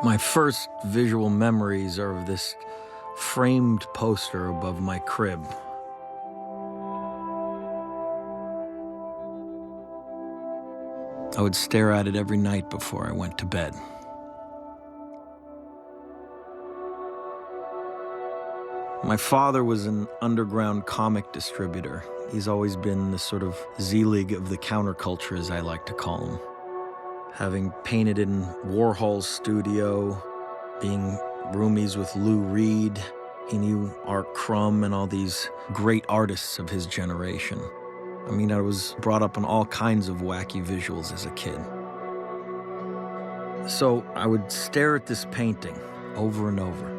My first visual memories are of this framed poster above my crib. I would stare at it every night before I went to bed. My father was an underground comic distributor. He's always been the sort of Z-League of the counterculture, as I like to call him. Having painted in Warhol's studio, being roomies with Lou Reed, he knew Art Crumb and all these great artists of his generation. I mean, I was brought up on all kinds of wacky visuals as a kid. So I would stare at this painting over and over.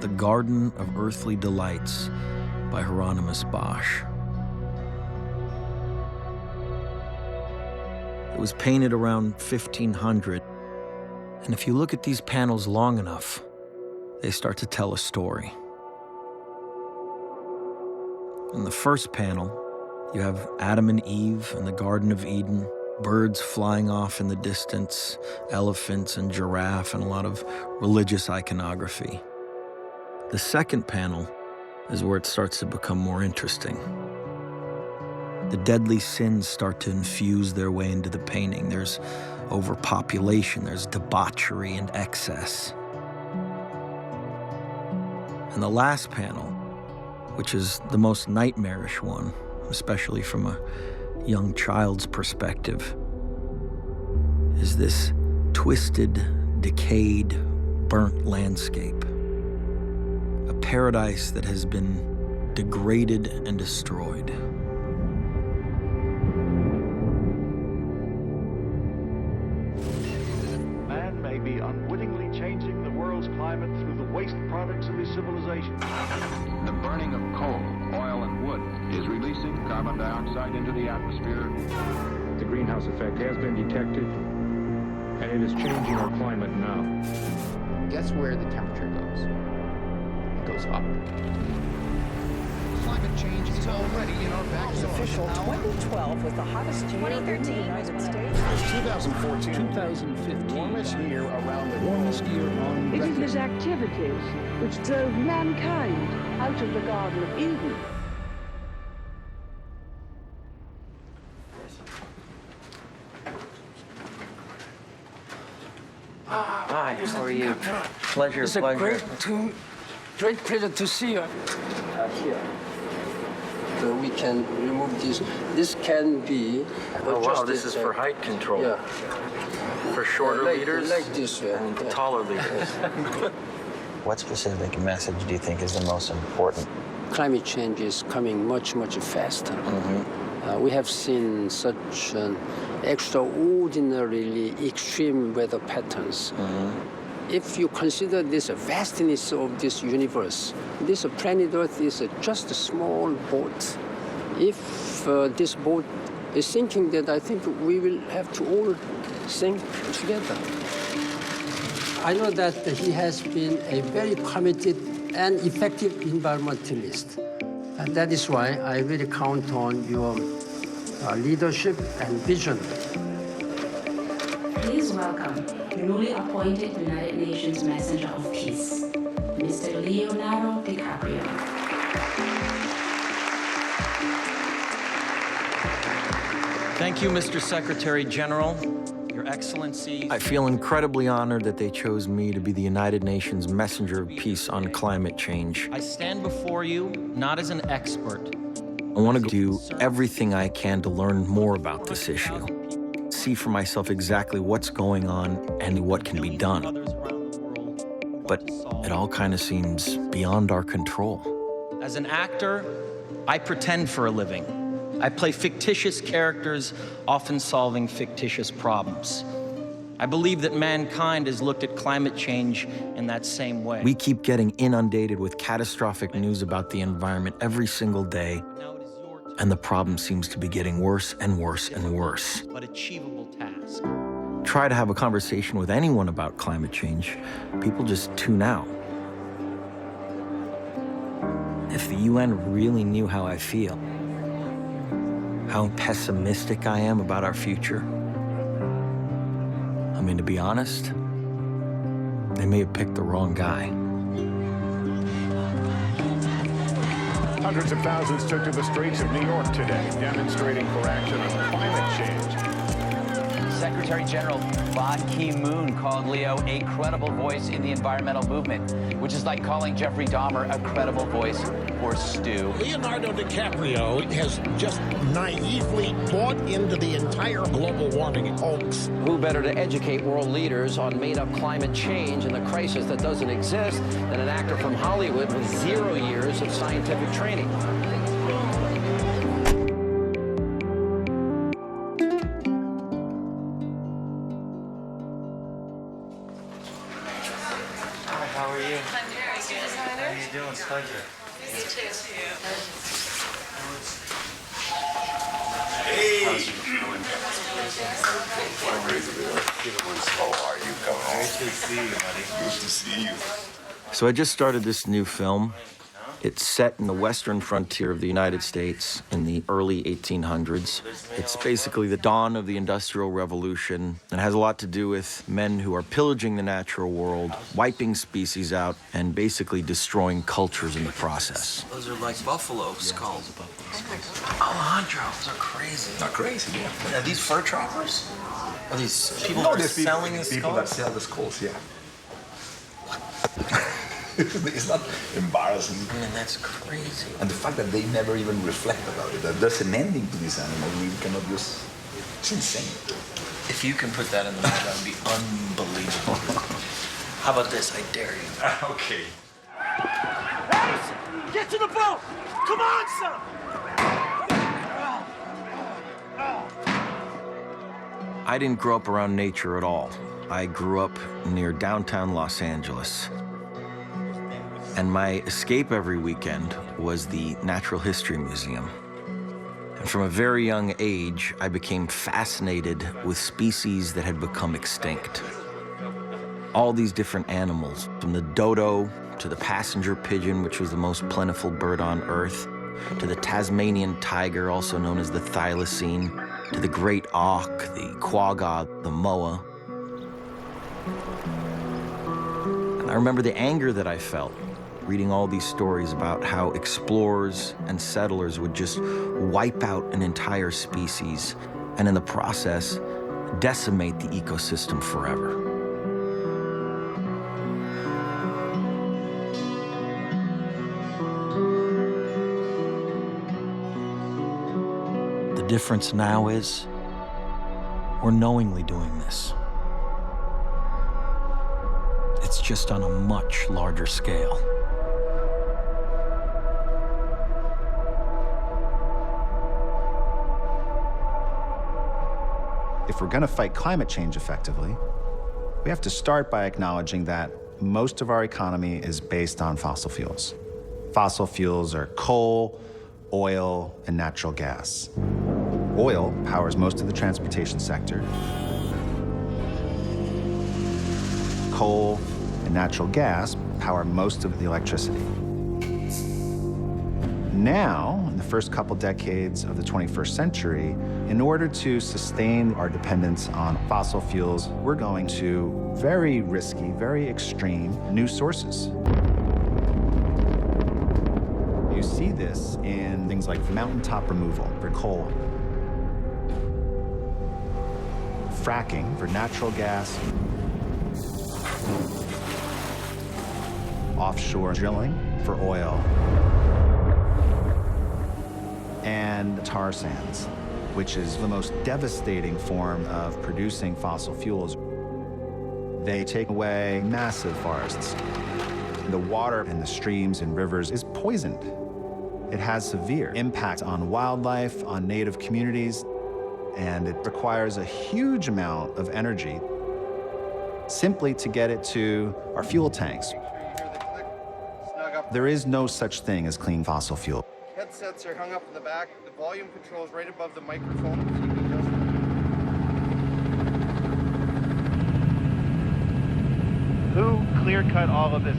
The Garden of Earthly Delights by Hieronymus Bosch. It was painted around 1500, and if you look at these panels long enough, they start to tell a story. In the first panel, you have Adam and Eve in the Garden of Eden, birds flying off in the distance, elephants and giraffe, and a lot of religious iconography. The second panel is where it starts to become more interesting. The deadly sins start to infuse their way into the painting. There's overpopulation, there's debauchery and excess. And the last panel, which is the most nightmarish one, especially from a young child's perspective, is this twisted, decayed, burnt landscape. A paradise that has been degraded and destroyed. Man may be unwittingly changing the world's climate through the waste products of his civilization. The burning of coal, oil, and wood is releasing carbon dioxide into the atmosphere. The greenhouse effect has been detected, and it is changing our climate now. Guess where the temperature goes? It goes up. Climate change is already in our backyard. Official 2012 was the hottest year in the United States. 2014, 2015, warmest year around the world. Warmest year on It record. is his activities which drove mankind out of the Garden of Eden. Hi, how are you? Pleasure, It's a great pleasure to see you. Here. We can remove this. This can be Oh, wow, this adjusted, is for height control. Yeah. For shorter leaders like this, and yeah. taller leaders. What specific message do you think is the most important? Climate change is coming much, much faster. We have seen such extraordinarily extreme weather patterns. If you consider this vastness of this universe, this planet Earth is just a small boat. If this boat is sinking, then I think we will have to all sink together. I know that he has been a very committed and effective environmentalist. And that is why I really count on your leadership and vision. Please welcome the newly appointed United Nations Messenger of Peace, Mr. Leonardo DiCaprio. Thank you, Mr. Secretary General, Your Excellency. I feel incredibly honored that they chose me to be the United Nations Messenger of Peace on climate change. I stand before you not as an expert. I want to do everything I can to learn more about this issue, see for myself exactly what's going on and what can be done. But it all kind of seems beyond our control. As an actor, I pretend for a living. I play fictitious characters, often solving fictitious problems. I believe that mankind has looked at climate change in that same way. We keep getting inundated with catastrophic news about the environment every single day, and the problem seems to be getting worse and worse and worse. But achievable task. Try to have a conversation with anyone about climate change, people just tune out. If the UN really knew how I feel, how pessimistic I am about our future, I mean, to be honest, They may have picked the wrong guy. Hundreds of thousands took to the streets of New York today, demonstrating for action on climate change. Secretary General Ban Ki-moon called Leo a credible voice in the environmental movement, which is like calling Jeffrey Dahmer a credible voice for Stu. Leonardo DiCaprio has just naively bought into the entire global warming hoax. Who better to educate world leaders on made-up climate change and the crisis that doesn't exist than an actor from Hollywood with 0 years of scientific training? How are you? I'm very good. How are you doing? Pleasure. You too. Hey! How are you? Come on. Great to see you, buddy. Good to see you. So I just started this new film. It's set in the western frontier of the United States in the early 1800s. It's basically the dawn of the Industrial Revolution and has a lot to do with men who are pillaging the natural world, wiping species out, and basically destroying cultures in the process. Those are like buffalo skulls. Alejandro, those are crazy. Not crazy, yeah. Are these fur trappers? Are these people No, that are there's selling the people skulls? that sell the skulls, yeah. It's not embarrassing. I mean, that's crazy. And the fact that they never even reflect about it, that there's an ending to this animal, we cannot just... It's insane. If you can put that in the movie, that would be unbelievable. How about this? I dare you. Okay. Hey, get to the boat! Come on, son! I didn't grow up around nature at all. I grew up near downtown Los Angeles. And my escape every weekend was the Natural History Museum. And from a very young age, I became fascinated with species that had become extinct. All these different animals, from the dodo to the passenger pigeon, which was the most plentiful bird on Earth, to the Tasmanian tiger, also known as the thylacine, to the great auk, the quagga, the moa. And I remember the anger that I felt reading all these stories about how explorers and settlers would just wipe out an entire species and in the process decimate the ecosystem forever. The difference now is we're knowingly doing this. It's just on a much larger scale. If we're going to fight climate change effectively, we have to start by acknowledging that most of our economy is based on fossil fuels. Fossil fuels are coal, oil, and natural gas. Oil powers most of the transportation sector. Coal and natural gas power most of the electricity. Now, in the first couple decades of the 21st century, in order to sustain our dependence on fossil fuels, we're going to very risky, very extreme new sources. You see this in things like mountaintop removal for coal, fracking for natural gas, offshore drilling for oil, and tar sands, which is the most devastating form of producing fossil fuels. They take away massive forests. The water in the streams and rivers is poisoned. It has severe impact on wildlife, on native communities, and it requires a huge amount of energy simply to get it to our fuel tanks. There is no such thing as clean fossil fuel. Headsets are hung up in the back. The volume control is right above the microphone. Who clear-cut all of this?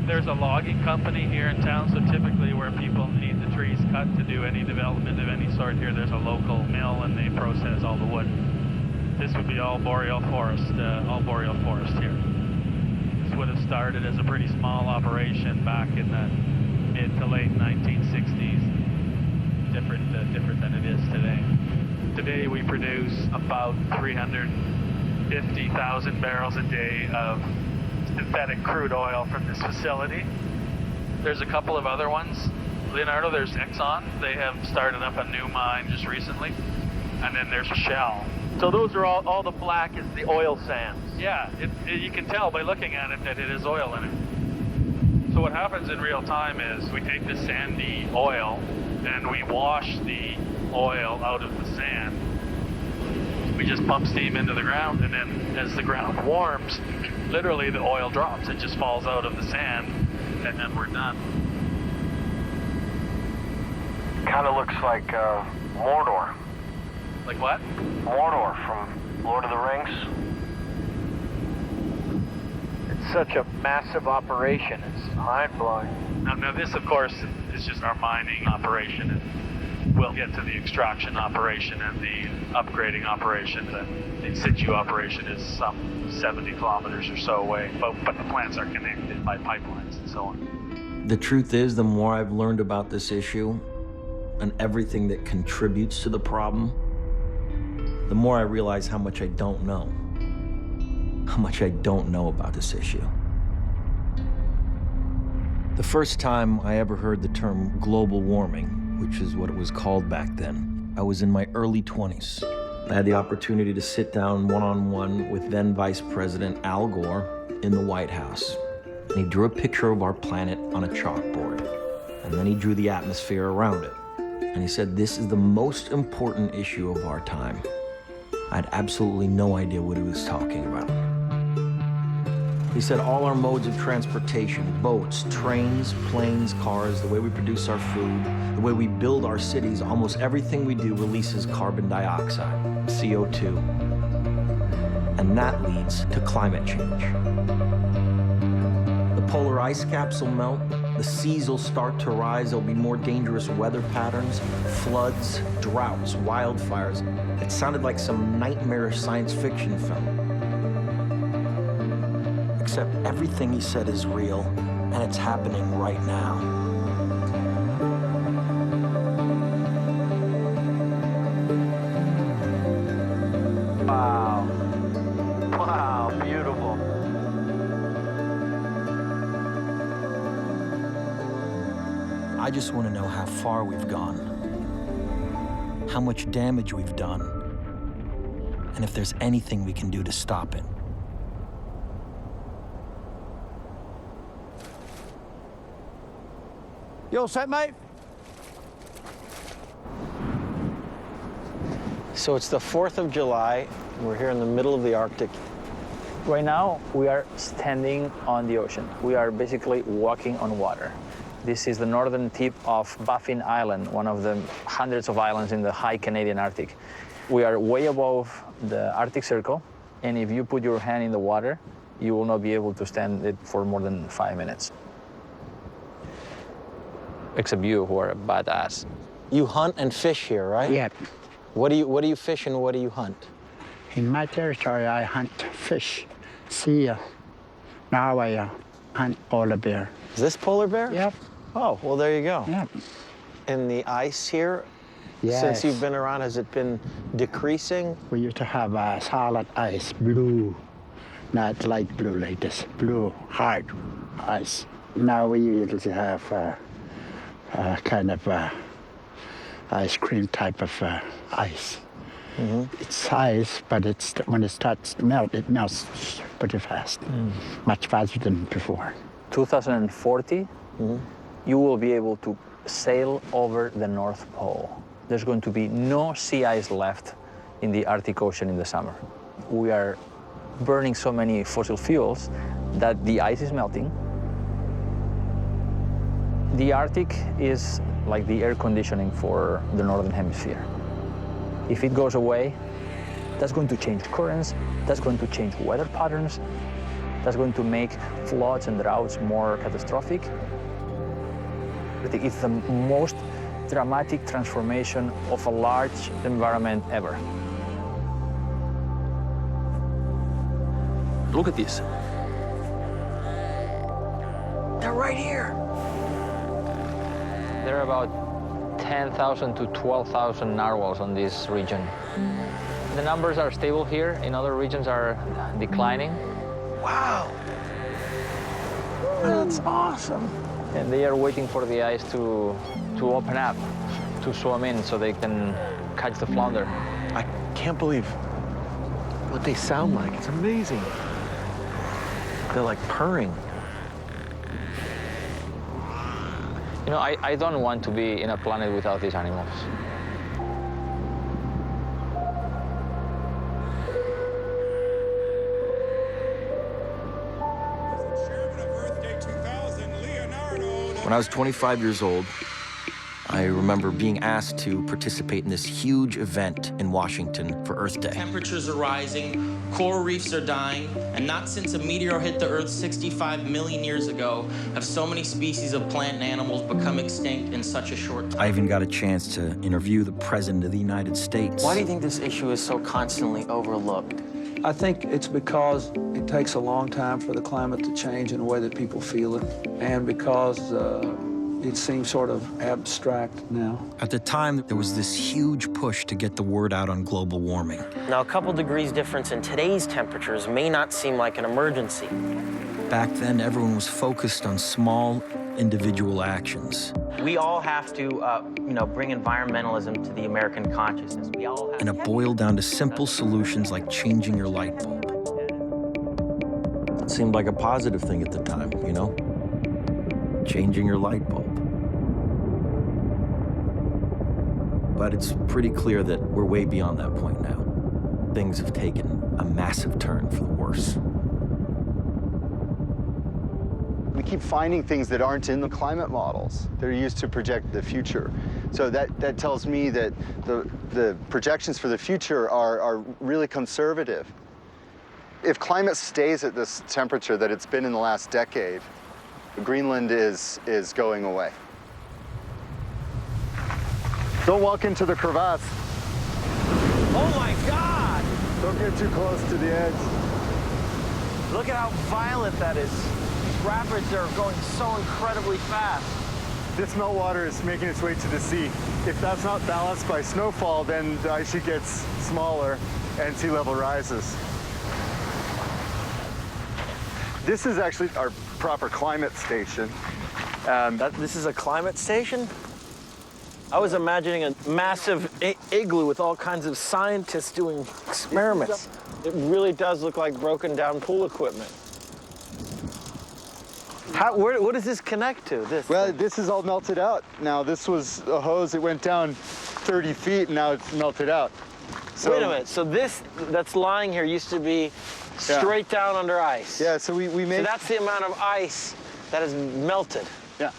There's a logging company here in town, so typically where people need the trees cut to do any development of any sort here, there's a local mill and they process all the wood. This would be all boreal forest here. would have started as a pretty small operation back in the mid to late 1960s. Different than it is today. Today we produce about 350,000 barrels a day of synthetic crude oil from this facility. There's a couple of other ones. Leonardo, there's Exxon. They have started up a new mine just recently. And then there's Shell. So those are all the black is the oil sands. Yeah, you can tell by looking at it that it is oil in it. So what happens in real time is we take this sandy oil and we wash the oil out of the sand. We just pump steam into the ground, and then as the ground warms, literally the oil drops. It just falls out of the sand, and then we're done. Kind of looks like Mordor. Like what? Mordor from Lord of the Rings. It's such a massive operation. It's mind-blowing. Now this, of course, is just our mining operation. And we'll get to the extraction operation and the upgrading operation. The in situ operation is some 70 kilometers or so away, but the plants are connected by pipelines and so on. The truth is, the more I've learned about this issue and everything that contributes to the problem, the more I realize how much I don't know. How much I don't know about this issue. The first time I ever heard the term global warming, which is what it was called back then, I was in my early 20s. I had the opportunity to sit down one-on-one with then Vice President Al Gore in the White House. And he drew a picture of our planet on a chalkboard. And then he drew the atmosphere around it. And he said, this is the most important issue of our time. I had absolutely no idea what he was talking about. He said all our modes of transportation, boats, trains, planes, cars, the way we produce our food, the way we build our cities, almost everything we do releases carbon dioxide, CO2. And that leads to climate change. The polar ice caps will melt, the seas will start to rise, there'll be more dangerous weather patterns, floods, droughts, wildfires. It sounded like some nightmarish science fiction film. Except everything he said is real, and it's happening right now. Wow. Wow, beautiful. I just want to know how far we've gone, how much damage we've done, and if there's anything we can do to stop it. You all set, mate? So it's the 4th of July. We're here in the middle of the Arctic. Right now, we are standing on the ocean. We are basically walking on water. This is the northern tip of Baffin Island, one of the hundreds of islands in the high Canadian Arctic. We are way above the Arctic Circle, and if you put your hand in the water, you will not be able to stand it for more than 5 minutes. Except you, who are a badass. You hunt and fish here, right? Yeah. What do you fish and what do you hunt? In my territory, I hunt fish, seal. Now I hunt polar bear. Is this polar bear? Yep. Oh, well, there you go. Yep. And the ice here, yes. Since you've been around, has it been decreasing? We used to have solid ice, blue, not light blue like this, blue, hard ice. Now we usually have kind of ice cream type of ice. Mm-hmm. It's ice, but when it starts to melt, it melts pretty fast, much faster than before. 2040, you will be able to sail over the North Pole. There's going to be no sea ice left in the Arctic Ocean in the summer. We are burning so many fossil fuels that the ice is melting. The Arctic is like the air conditioning for the Northern Hemisphere. If it goes away, that's going to change currents, that's going to change weather patterns, that's going to make floods and droughts more catastrophic. It's the most dramatic transformation of a large environment ever. Look at this. right here. There are about 10,000 to 12,000 narwhals on this region. The numbers are stable here. In other regions are declining. Wow. That's awesome. And they are waiting for the ice to open up, to swim in so they can catch the flounder. I can't believe what they sound like. It's amazing. They're like purring. You know, I don't want to be in a planet without these animals. When I was 25 years old, I remember being asked to participate in this huge event in Washington for Earth Day. Temperatures are rising, coral reefs are dying, and not since a meteor hit the Earth 65 million years ago have so many species of plant and animals become extinct in such a short time. I even got a chance to interview the President of the United States. Why do you think this issue is so constantly overlooked? I think it's because it takes a long time for the climate to change in a way that people feel it, and because it seems sort of abstract now. At the time, there was this huge push to get the word out on global warming. Now, a couple degrees difference in today's temperatures may not seem like an emergency. Back then, everyone was focused on small, individual actions. We all have to, bring environmentalism to the American consciousness. We all have and it boiled down to simple solutions like changing your light bulb. It seemed like a positive thing at the time, you know? Changing your light bulb. But it's pretty clear that we're way beyond that point now. Things have taken a massive turn for the worse. We keep finding things that aren't in the climate models. They're used to project the future. So that tells me that the projections for the future are really conservative. If climate stays at this temperature that it's been in the last decade, Greenland is going away. Don't walk into the crevasse. Oh my God! Don't get too close to the edge. Look at how violent that is. These rapids are going so incredibly fast. This meltwater is making its way to the sea. If that's not balanced by snowfall, then the ice sheet gets smaller and sea level rises. This is actually our proper climate station. This is a climate station? I was imagining a massive igloo with all kinds of scientists doing experiments. It really does look like broken down pool equipment. What does this connect to? This is all melted out. Now, this was a hose that went down 30 feet, and now it's melted out. So, wait a minute. So this that's lying here used to be straight down under ice. Yeah, so we made... So that's the amount of ice that has melted. Yeah.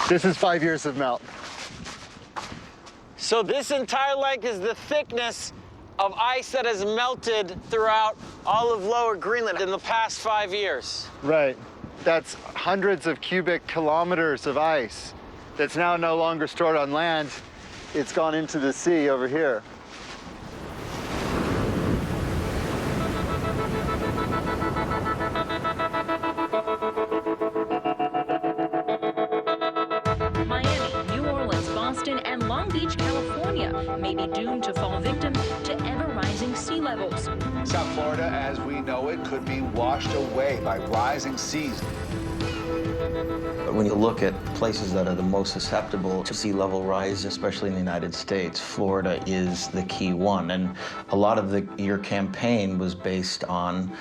This is 5 years of melt. So this entire length is the thickness of ice that has melted throughout all of lower Greenland in the past 5 years. Right. That's hundreds of cubic kilometers of ice that's now no longer stored on land. It's gone into the sea over here. May be doomed to fall victim to ever-rising sea levels. South Florida, as we know it, could be washed away by rising seas. When you look at places that are the most susceptible to sea level rise, especially in the United States, Florida is the key one. And a lot of your campaign was based on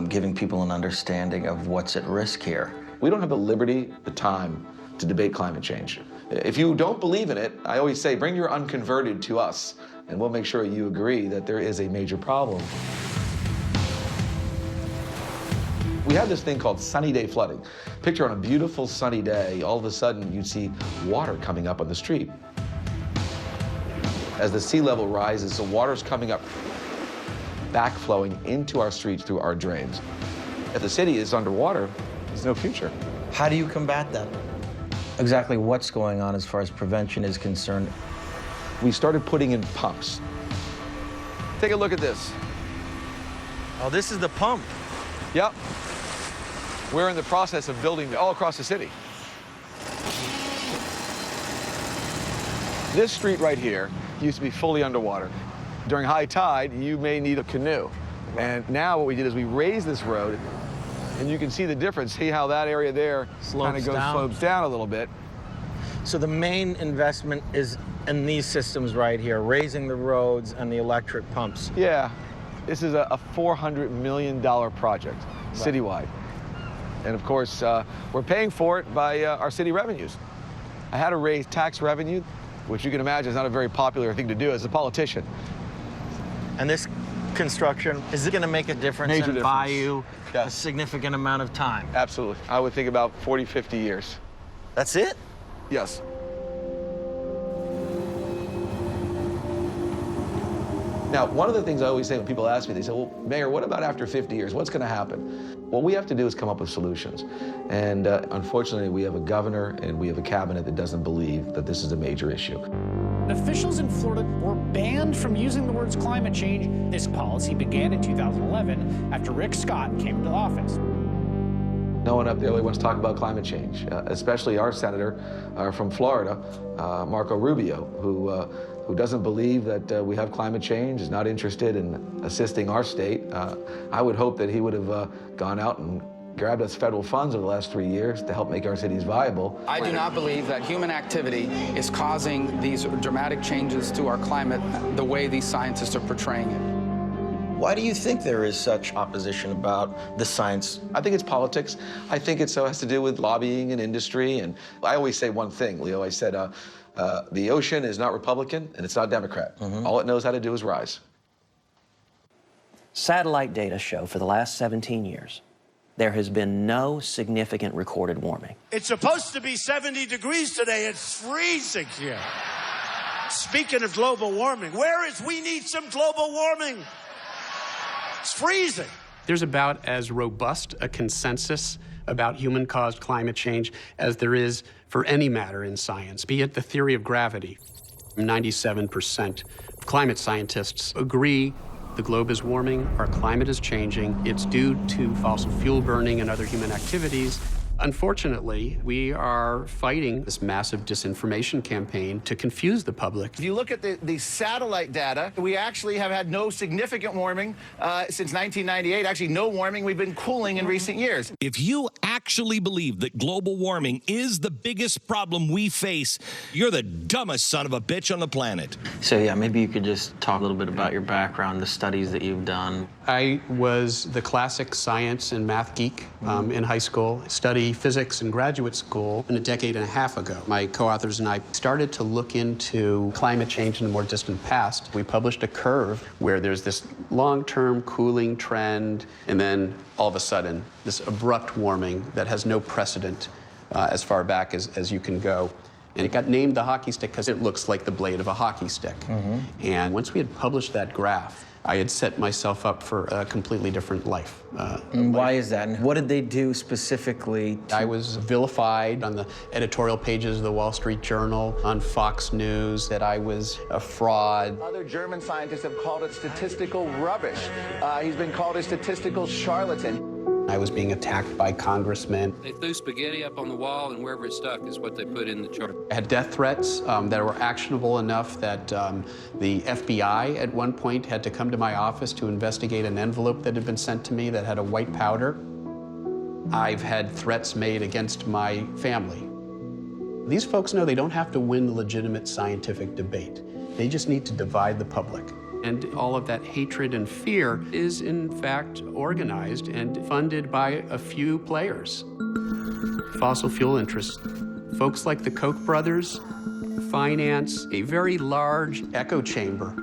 giving people an understanding of what's at risk here. We don't have the liberty, the time to debate climate change. If you don't believe in it, I always say, bring your unconverted to us, and we'll make sure you agree that there is a major problem. We have this thing called sunny day flooding. Picture on a beautiful sunny day, all of a sudden you'd see water coming up on the street. As the sea level rises, the water's coming up, backflowing into our streets through our drains. If the city is underwater, There's no future. How do you combat that? Exactly what's going on as far as prevention is concerned? We started putting in pumps. Take a look at this. Oh, this is the pump. Yep. We're in the process of building all across the city. This street right here used to be fully underwater. During high tide, you may need a canoe. And now what we did is we raised this road, and you can see the difference. See how that area there kind of slopes down a little bit. So the main investment is in these systems right here, raising the roads and the electric pumps. Yeah, this is a $400 million project, citywide. And of course, we're paying for it by our city revenues. I had to raise tax revenue, which you can imagine is not a very popular thing to do as a politician. And this construction, is it going to make a difference and buy you a significant amount of time? Absolutely. I would think about 40, 50 years. That's it? Yes. Now, one of the things I always say when people ask me, they say, well, Mayor, what about after 50 years? What's going to happen? What we have to do is come up with solutions. And unfortunately, we have a governor and we have a cabinet that doesn't believe that this is a major issue. Officials in Florida were banned from using the words climate change. This policy began in 2011 after Rick Scott came into office. No one up there really wants to talk about climate change, especially our senator from Florida, Marco Rubio, who doesn't believe that we have climate change, is not interested in assisting our state. I would hope that he would have gone out and grabbed us federal funds over the last 3 years to help make our cities viable. I do not believe that human activity is causing these dramatic changes to our climate the way these scientists are portraying it. Why do you think there is such opposition about the science? I think it's politics. I think it has to do with lobbying and industry. And I always say one thing, Leo. I said, the ocean is not Republican and it's not Democrat. All it knows how to do is rise. Satellite data show for the last 17 years, there has been no significant recorded warming. It's supposed to be 70 degrees today. It's freezing here. Speaking of global warming, we need some global warming. It's freezing. There's about as robust a consensus about human-caused climate change as there is for any matter in science, be it the theory of gravity. 97% of climate scientists agree the globe is warming, our climate is changing. It's due to fossil fuel burning and other human activities. Unfortunately, we are fighting this massive disinformation campaign to confuse the public. If you look at the satellite data, we actually have had no significant warming since 1998. Actually, no warming. We've been cooling in recent years. If you actually believe that global warming is the biggest problem we face, you're the dumbest son of a bitch on the planet. So yeah, maybe you could just talk a little bit about your background, the studies that you've done. I was the classic science and math geek in high school. Studied physics in graduate school a decade and a half ago. My co-authors and I started to look into climate change in the more distant past. We published a curve where there's this long-term cooling trend, and then all of a sudden, this abrupt warming that has no precedent as far back as you can go. And it got named the hockey stick because it looks like the blade of a hockey stick. And once we had published that graph, I had set myself up for a completely different life. And why is that? And what did they do specifically? I was vilified on the editorial pages of the Wall Street Journal, on Fox News, that I was a fraud. Other German scientists have called it statistical rubbish. He's been called a statistical charlatan. I was being attacked by congressmen. They threw spaghetti up on the wall, and wherever it stuck is what they put in the chart. I had death threats that were actionable enough that the FBI at one point had to come to my office to investigate an envelope that had been sent to me that had a white powder. I've had threats made against my family. These folks know they don't have to win the legitimate scientific debate. They just need to divide the public. And all of that hatred and fear is, in fact, organized and funded by a few players. Fossil fuel interests, folks like the Koch brothers, finance a very large echo chamber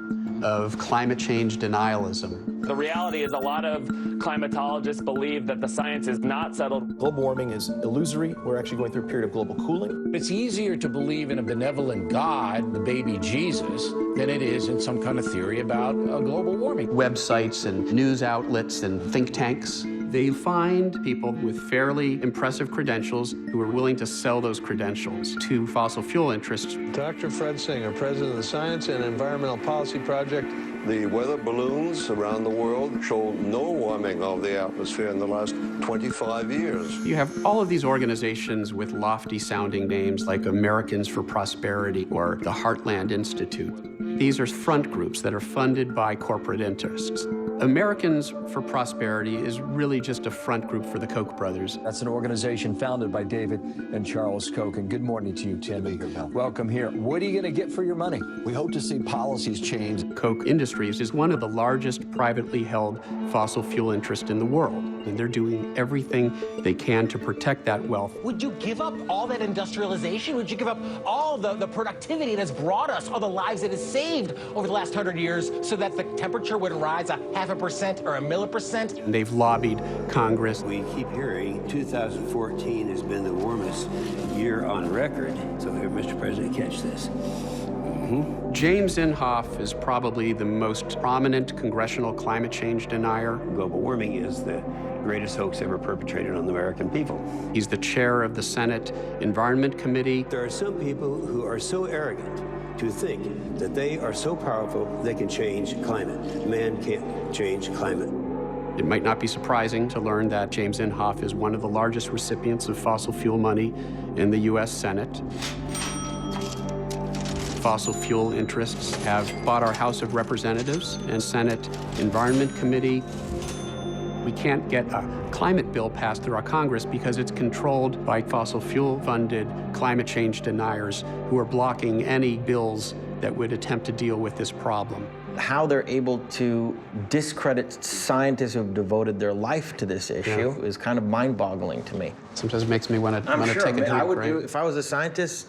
of climate change denialism. The reality is a lot of climatologists believe that the science is not settled. Global warming is illusory. We're actually going through a period of global cooling. It's easier to believe in a benevolent God, the baby Jesus, than it is in some kind of theory about global warming. Websites and news outlets and think tanks They find people with fairly impressive credentials who are willing to sell those credentials to fossil fuel interests. Dr. Fred Singer, president of the Science and Environmental Policy Project. The weather balloons around the world show no warming of the atmosphere in the last 25 years. You have all of these organizations with lofty-sounding names like Americans for Prosperity or the Heartland Institute. These are front groups that are funded by corporate interests. Americans for Prosperity is really just a front group for the Koch brothers. That's an organization founded by David and Charles Koch. And good morning to you, Tim. Welcome here. What are you going to get for your money? We hope to see policies change. Koch Industries is one of the largest privately held fossil fuel interests in the world. And they're doing everything they can to protect that wealth. Would you give up all that industrialization? Would you give up all the productivity it has brought us, all the lives it has saved over the last 100 years so that the temperature would rise 0.5% or 1%? And they've lobbied Congress. We keep hearing 2014 has been the warmest year on record. So here, Mr. President, catch this. James Inhofe is probably the most prominent congressional climate change denier. Global warming is the greatest hoax ever perpetrated on the American people. He's the chair of the Senate Environment Committee. There are some people who are so arrogant to think that they are so powerful they can change climate. Man can't change climate. It might not be surprising to learn that James Inhofe is one of the largest recipients of fossil fuel money in the U.S. Senate. Fossil fuel interests have bought our House of Representatives and Senate Environment Committee. We can't get a climate bill passed through our Congress because it's controlled by fossil fuel-funded climate change deniers who are blocking any bills that would attempt to deal with this problem. How they're able to discredit scientists who have devoted their life to this issue is kind of mind-boggling to me. Sometimes it makes me want to take a drink, If I was a scientist,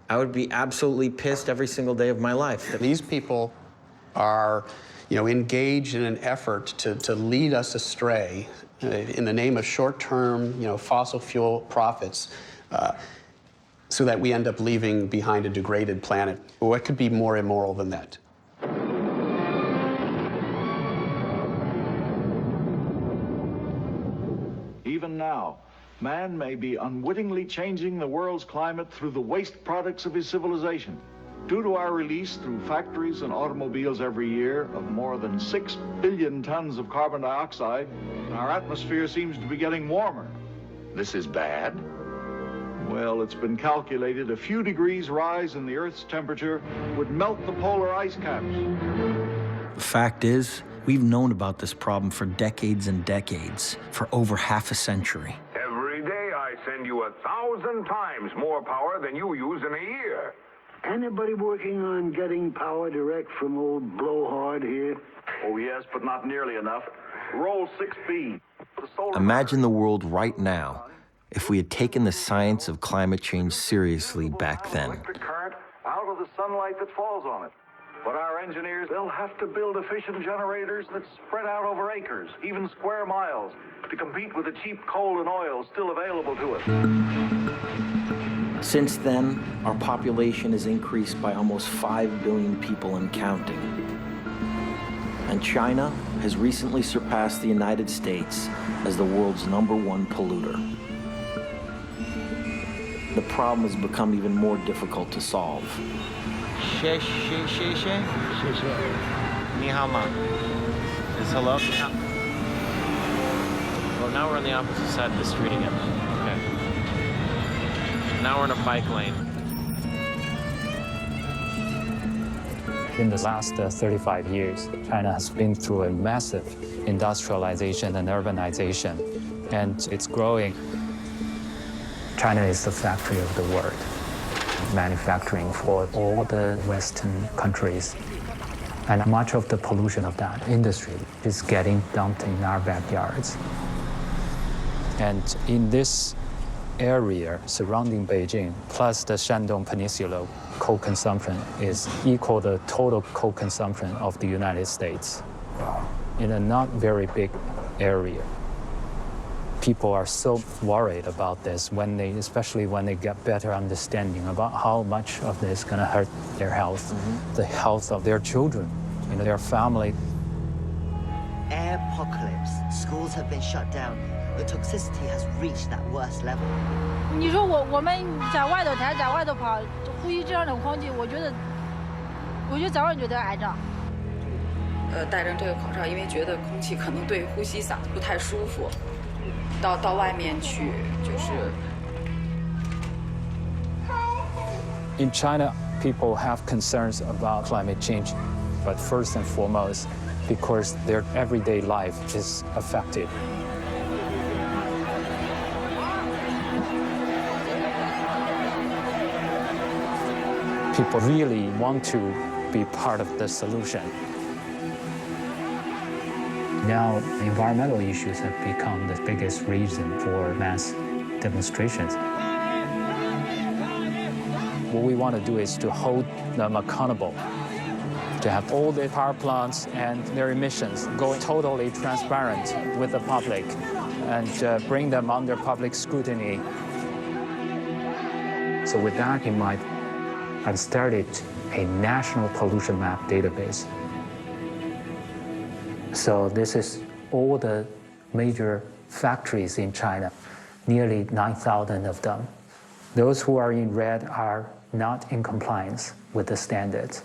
I would be absolutely pissed every single day of my life. These people are, engaged in an effort to lead us astray in the name of short-term, fossil fuel profits, so that we end up leaving behind a degraded planet. What could be more immoral than that? Even now, man may be unwittingly changing the world's climate through the waste products of his civilization. Due to our release through factories and automobiles every year of more than 6 billion tons of carbon dioxide, our atmosphere seems to be getting warmer. This is bad? Well, it's been calculated a few degrees rise in the Earth's temperature would melt the polar ice caps. The fact is, we've known about this problem for decades and decades, for over half a century. Every day I send you 1,000 times more power than you use in a year. Anybody working on getting power direct from old Blowhard here? Oh, yes, but not nearly enough. Roll 6B. Imagine the world right now if we had taken the science of climate change seriously back then. Electric current out of the sunlight that falls on it. But our engineers, they'll have to build efficient generators that spread out over acres, even square miles, to compete with the cheap coal and oil still available to us. Since then, our population has increased by almost 5 billion people and counting. And China has recently surpassed the United States as the world's #1 polluter. The problem has become even more difficult to solve. Ni hao ma. Is hello? Well, now we're on the opposite side of the street again. Okay. Now we're in a bike lane. In the last 35 years, China has been through a massive industrialization and urbanization, and it's growing. China is the factory of the world, manufacturing for all the Western countries. And much of the pollution of that industry is getting dumped in our backyards. And in this area surrounding Beijing, plus the Shandong Peninsula, coal consumption is equal to the total coal consumption of the United States in a not very big area. People are so worried about this, especially when they get better understanding about how much of this is going to hurt their health, the health of their children, their family. air apocalypse. Schools have been shut down. The toxicity has reached that worst level. 你说我们在外头在外头跑，呼吸这样的空气，我觉得早晚就得癌症。戴上这个口罩，因为觉得空气可能对呼吸嗓子不太舒服，到外面去就是。In China, people have concerns about climate change, but first and foremost, because their everyday life is affected. People really want to be part of the solution. Now, environmental issues have become the biggest reason for mass demonstrations. What we want to do is to hold them accountable, to have all the power plants and their emissions go totally transparent with the public and bring them under public scrutiny. So with that in mind, I've started a national pollution map database. So this is all the major factories in China, nearly 9,000 of them. Those who are in red are not in compliance with the standards.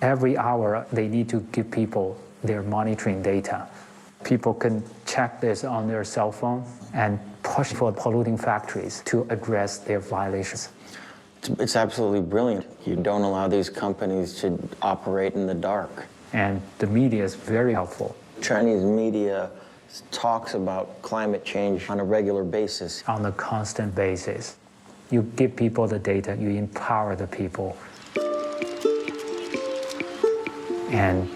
Every hour, they need to give people their monitoring data. People can check this on their cell phone and push for polluting factories to address their violations. It's absolutely brilliant. You don't allow these companies to operate in the dark. And the media is very helpful. Chinese media talks about climate change on a regular basis. On a constant basis. You give people the data, you empower the people. And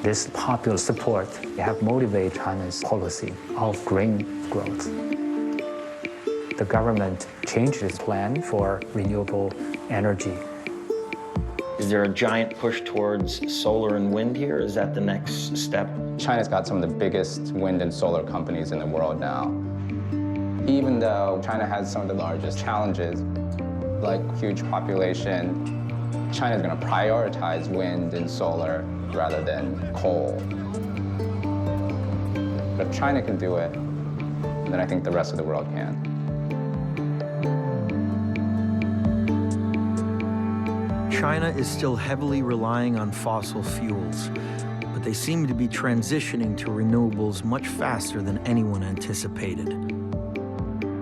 this popular support have motivated China's policy of green growth. The government changed its plan for renewable energy. Is there a giant push towards solar and wind here? Is that the next step? China's got some of the biggest wind and solar companies in the world now. Even though China has some of the largest challenges, like huge population, China's going to prioritize wind and solar rather than coal. But if China can do it, then I think the rest of the world can. China is still heavily relying on fossil fuels, but they seem to be transitioning to renewables much faster than anyone anticipated.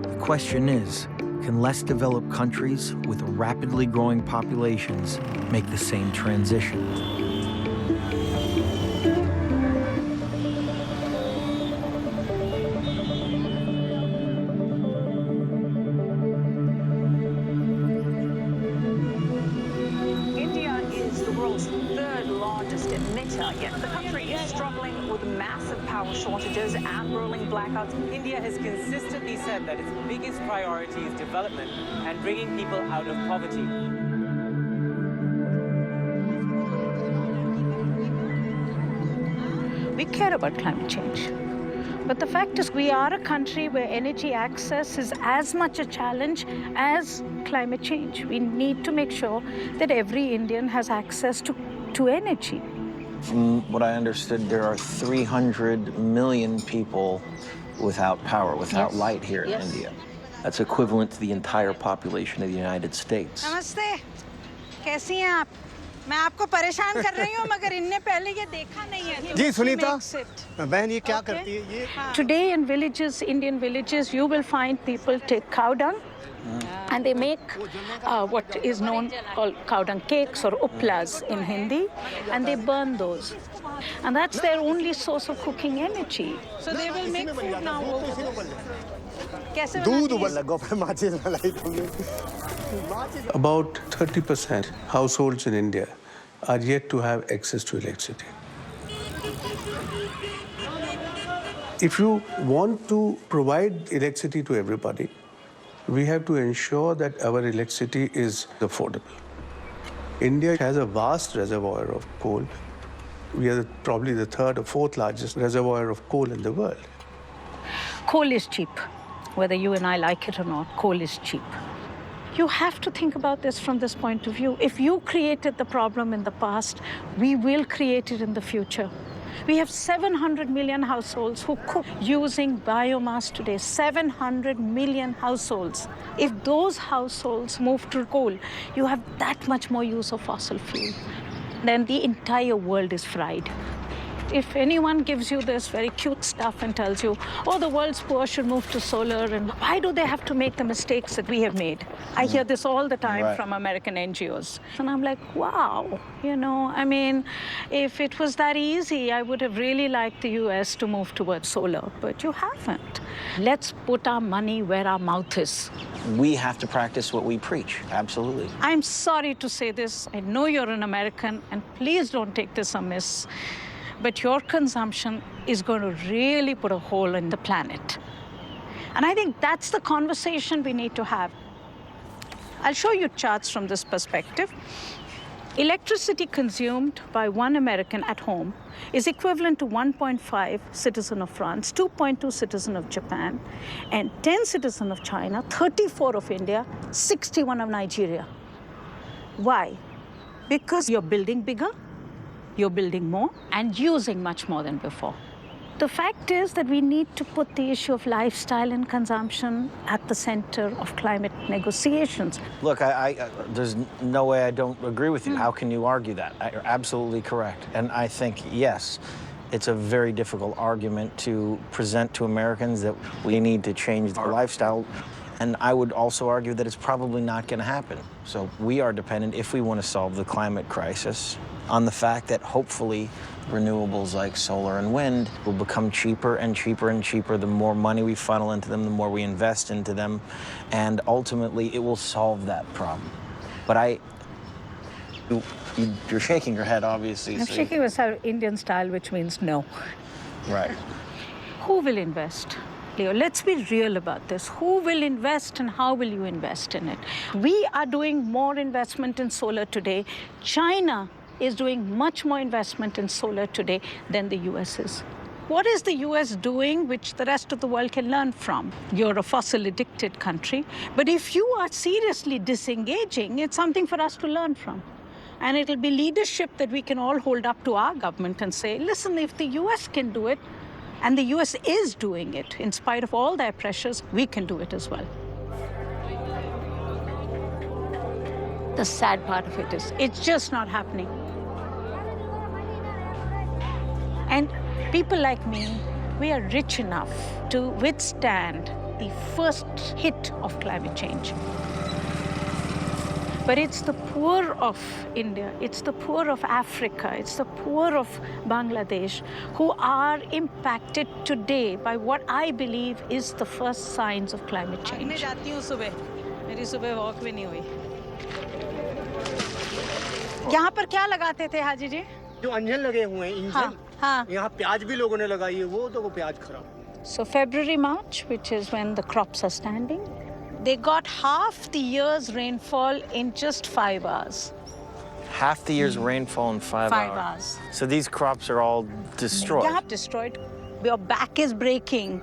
The question is, can less developed countries with rapidly growing populations make the same transition? India is the world's third largest emitter, yet the country is struggling with massive power shortages and rolling blackouts. India has consistently said that its biggest priority is development and bringing people out of poverty. We care about climate change. But the fact is, we are a country where energy access is as much a challenge as climate change. We need to make sure that every Indian has access to energy. From what I understood, there are 300 million people without power, without light here in India. That's equivalent to the entire population of the United States. Namaste. कैसी हैं आप? मैं आपको परेशान कर रही हूँ, मगर इनने पहले ये देखा नहीं है. जी सुनीता, बहन ये क्या करती है ये? Today in villages, Indian villages, you will find people take cow dung and they make what is known called cow dung cakes or uplas in Hindi, and they burn those. And that's their only source of cooking energy. So they will make food now. About 30% households in India are yet to have access to electricity. If you want to provide electricity to everybody, we have to ensure that our electricity is affordable. India has a vast reservoir of coal. We are probably the third or fourth largest reservoir of coal in the world. Coal is cheap. Whether you and I like it or not, coal is cheap. You have to think about this from this point of view. If you created the problem in the past, we will create it in the future. We have 700 million households who cook using biomass today. 700 million households. If those households move to coal, you have that much more use of fossil fuel. Then the entire world is fried. If anyone gives you this very cute stuff and tells you, oh, the world's poor should move to solar, and why do they have to make the mistakes that we have made? I hear this all the time from American NGOs. And I'm like, wow, you know, I mean, if it was that easy, I would have really liked the US to move towards solar, but you haven't. Let's put our money where our mouth is. We have to practice what we preach, absolutely. I'm sorry to say this. I know you're an American, and please don't take this amiss. But your consumption is going to really put a hole in the planet. And I think that's the conversation we need to have. I'll show you charts from this perspective. Electricity consumed by one American at home is equivalent to 1.5 citizen of France, 2.2 citizen of Japan, and 10 citizen of China, 34 of India, 61 of Nigeria. Why? Because you're building bigger, you're building more, and using much more than before. The fact is that we need to put the issue of lifestyle and consumption at the center of climate negotiations. Look, there's no way I don't agree with you. How can you argue that? You're absolutely correct. And I think, yes, it's a very difficult argument to present to Americans that we need to change our lifestyle. And I would also argue that it's probably not going to happen. So we are dependent, if we want to solve the climate crisis, on the fact that hopefully renewables like solar and wind will become cheaper and cheaper and cheaper. The more money we funnel into them, the more we invest into them, and ultimately it will solve that problem. But you're shaking your head, obviously. I'm shaking my head Indian style, which means no. Right. Who will invest? Leo, let's be real about this. Who will invest and how will you invest in it? We are doing more investment in solar today. China is doing much more investment in solar today than the US is. What is the US doing which the rest of the world can learn from? You're a fossil-addicted country, but if you are seriously disengaging, it's something for us to learn from. And it'll be leadership that we can all hold up to our government and say, listen, if the US can do it, and the US is doing it, in spite of all their pressures, we can do it as well. The sad part of it is, it's just not happening. And people like me, we are rich enough to withstand the first hit of climate change. But it's the poor of India, it's the poor of Africa, it's the poor of Bangladesh who are impacted today by what I believe is the first signs of climate change. यहाँ पर क्या लगाते थे हाजी जी? जो engine लगे हुए हैं, engine. हाँ। यहाँ प्याज भी लोगों ने लगाई है, वो तो प्याज खराब। So February, March, which is when the crops are standing, they got half the year's rainfall in just 5 hours. Half the year's rainfall in 5 hours. 5 hours. So these crops are all destroyed. Yeah, destroyed. Your back is breaking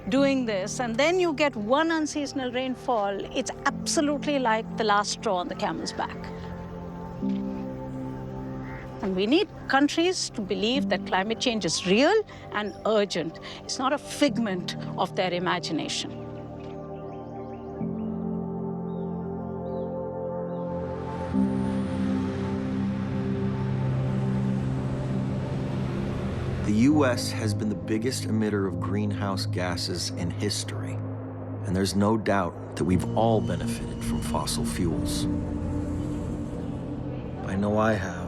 doing this, and then you get one unseasonal rainfall. It's absolutely like the last straw on the camel's back. And we need countries to believe that climate change is real and urgent. It's not a figment of their imagination. The U.S. has been the biggest emitter of greenhouse gases in history, and there's no doubt that we've all benefited from fossil fuels. I know I have.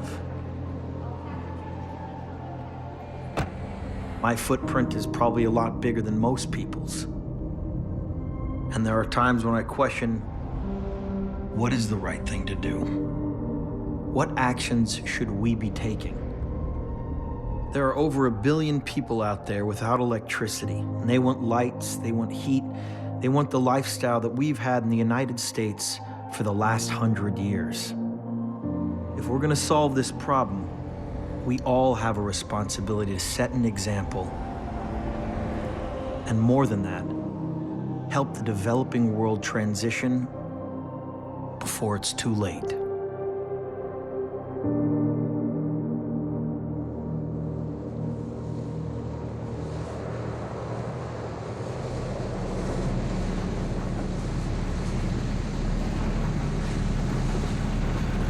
My footprint is probably a lot bigger than most people's. And there are times when I question, what is the right thing to do? What actions should we be taking? There are over 1 billion people out there without electricity, and they want lights, they want heat, they want the lifestyle that we've had in the United States for the last 100 years. If we're gonna solve this problem, we all have a responsibility to set an example. And more than that, help the developing world transition before it's too late.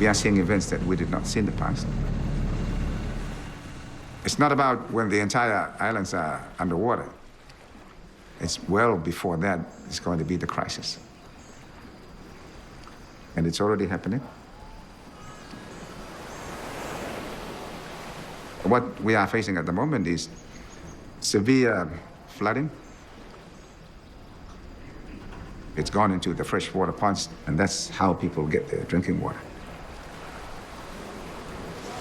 are seeing events that we did not see in the past. It's not about when the entire islands are underwater. It's well before that is going to be the crisis. And it's already happening. What we are facing at the moment is severe flooding. It's gone into the freshwater ponds, and that's how people get their drinking water.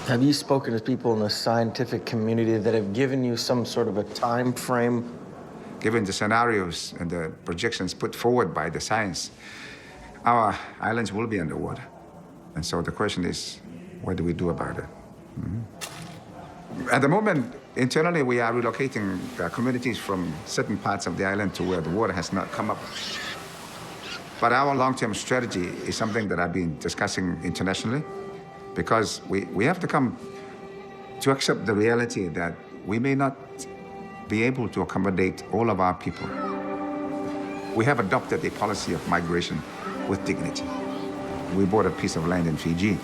Have you spoken to people in the scientific community that have given you some sort of a time frame? Given the scenarios and the projections put forward by the science, our islands will be underwater. And so the question is, what do we do about it? At the moment, internally, we are relocating communities from certain parts of the island to where the water has not come up. But our long-term strategy is something that I've been discussing internationally, because we have to come to accept the reality that we may not be able to accommodate all of our people. We have adopted a policy of migration with dignity. We bought a piece of land in Fiji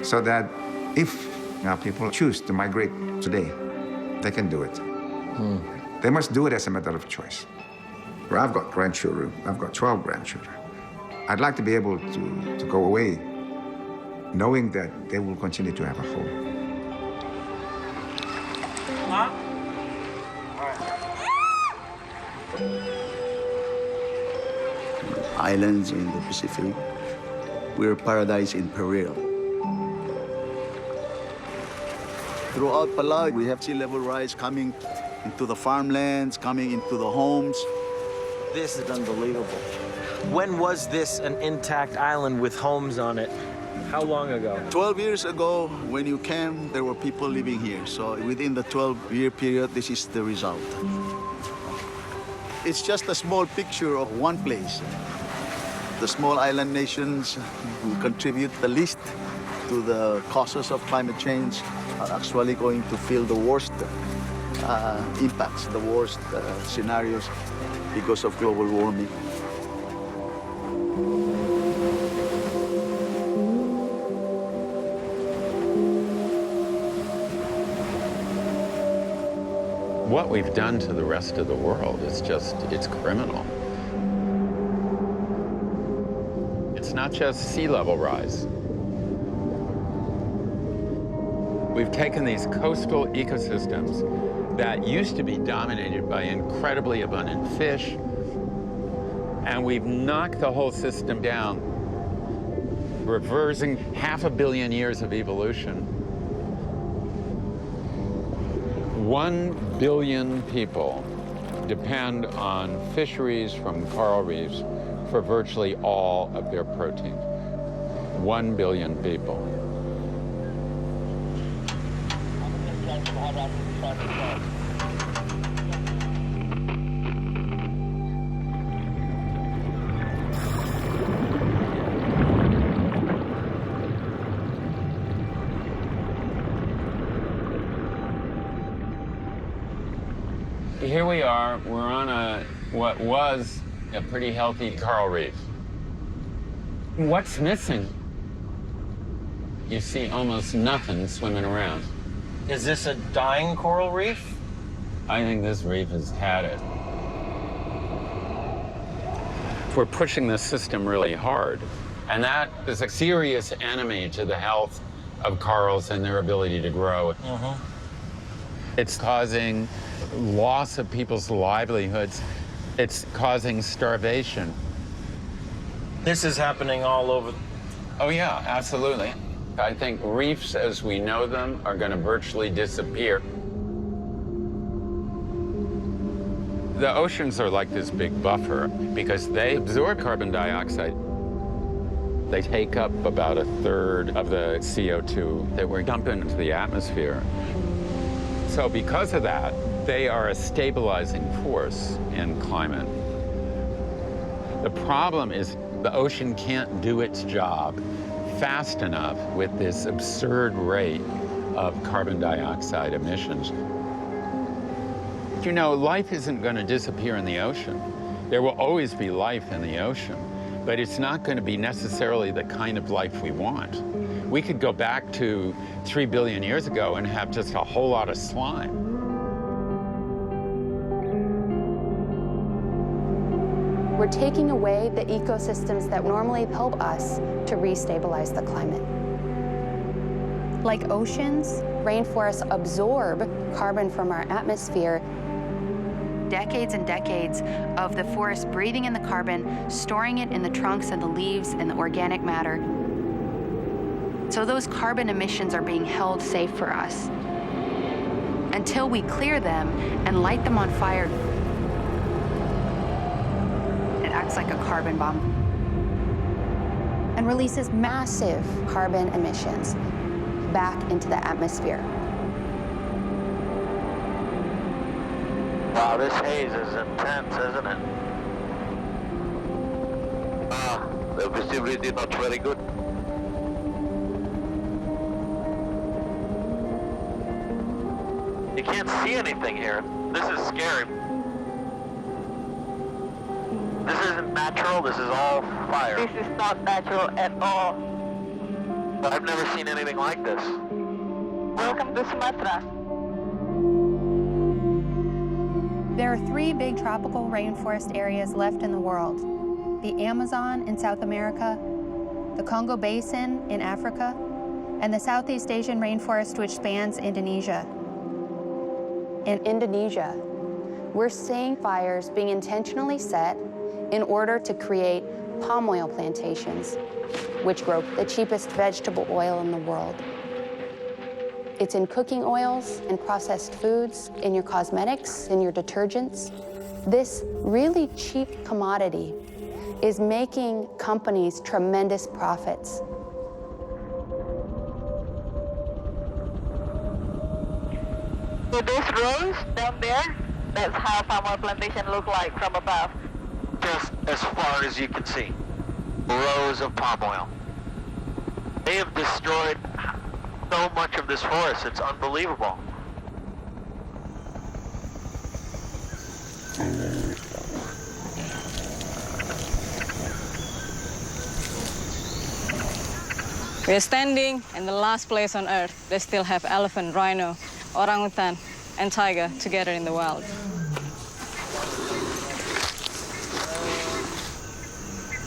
so that if our people choose to migrate today, they can do it. They must do it as a matter of choice. Well, I've got grandchildren. I've got 12 grandchildren. I'd like to be able to go away knowing that they will continue to have a home. Islands in the Pacific, we're paradise in peril. Throughout Palau, we have sea level rise coming into the farmlands, coming into the homes. This is unbelievable. When was this an intact island with homes on it? How long ago? 12 years ago, when you came, there were people living here. So within the 12-year period, this is the result. It's just a small picture of one place. The small island nations who contribute the least to the causes of climate change are actually going to feel the worst impacts, the worst scenarios because of global warming. What we've done to the rest of the world is just, it's criminal. It's not just sea level rise. We've taken these coastal ecosystems that used to be dominated by incredibly abundant fish, and we've knocked the whole system down, reversing 500 million years of evolution. 1 billion people depend on fisheries from coral reefs for virtually all of their protein. 1 billion people. Here we are, we're on what was a pretty healthy coral reef. What's missing? You see almost nothing swimming around. Is this a dying coral reef? I think this reef has had it. We're pushing the system really hard, and that is a serious enemy to the health of corals and their ability to grow. It's causing loss of people's livelihoods. It's causing starvation. This is happening all over. Oh yeah, absolutely. I think reefs as we know them are going to virtually disappear. The oceans are like this big buffer because they absorb carbon dioxide. They take up about 1/3 of the CO2 that we're dumping into the atmosphere. So because of that, they are a stabilizing force in climate. The problem is the ocean can't do its job fast enough with this absurd rate of carbon dioxide emissions. You know, life isn't going to disappear in the ocean. There will always be life in the ocean, but it's not going to be necessarily the kind of life we want. We could go back to 3 billion years ago and have just a whole lot of slime. We're taking away the ecosystems that normally help us to restabilize the climate. Like oceans, rainforests absorb carbon from our atmosphere. Decades and decades of the forest breathing in the carbon, storing it in the trunks and the leaves and the organic matter. So those carbon emissions are being held safe for us. Until we clear them and light them on fire, it acts like a carbon bomb and releases massive carbon emissions back into the atmosphere. Wow, this haze is intense, isn't it? The visibility not very good. You can't see anything here. This is scary. This isn't natural, this is all fire. This is not natural at all. I've never seen anything like this. Welcome to Sumatra. There are 3 big tropical rainforest areas left in the world: the Amazon in South America, the Congo Basin in Africa, and the Southeast Asian rainforest, which spans Indonesia. In Indonesia, we're seeing fires being intentionally set in order to create palm oil plantations, which grow the cheapest vegetable oil in the world. It's in cooking oils and processed foods, in your cosmetics, in your detergents. This really cheap commodity is making companies tremendous profits. So those rows down there, that's how palm oil plantation look like from above. Just as far as you can see. Rows of palm oil. They have destroyed so much of this forest, it's unbelievable. We're standing in the last place on Earth that still have elephant, rhino, orangutan, and tiger together in the wild.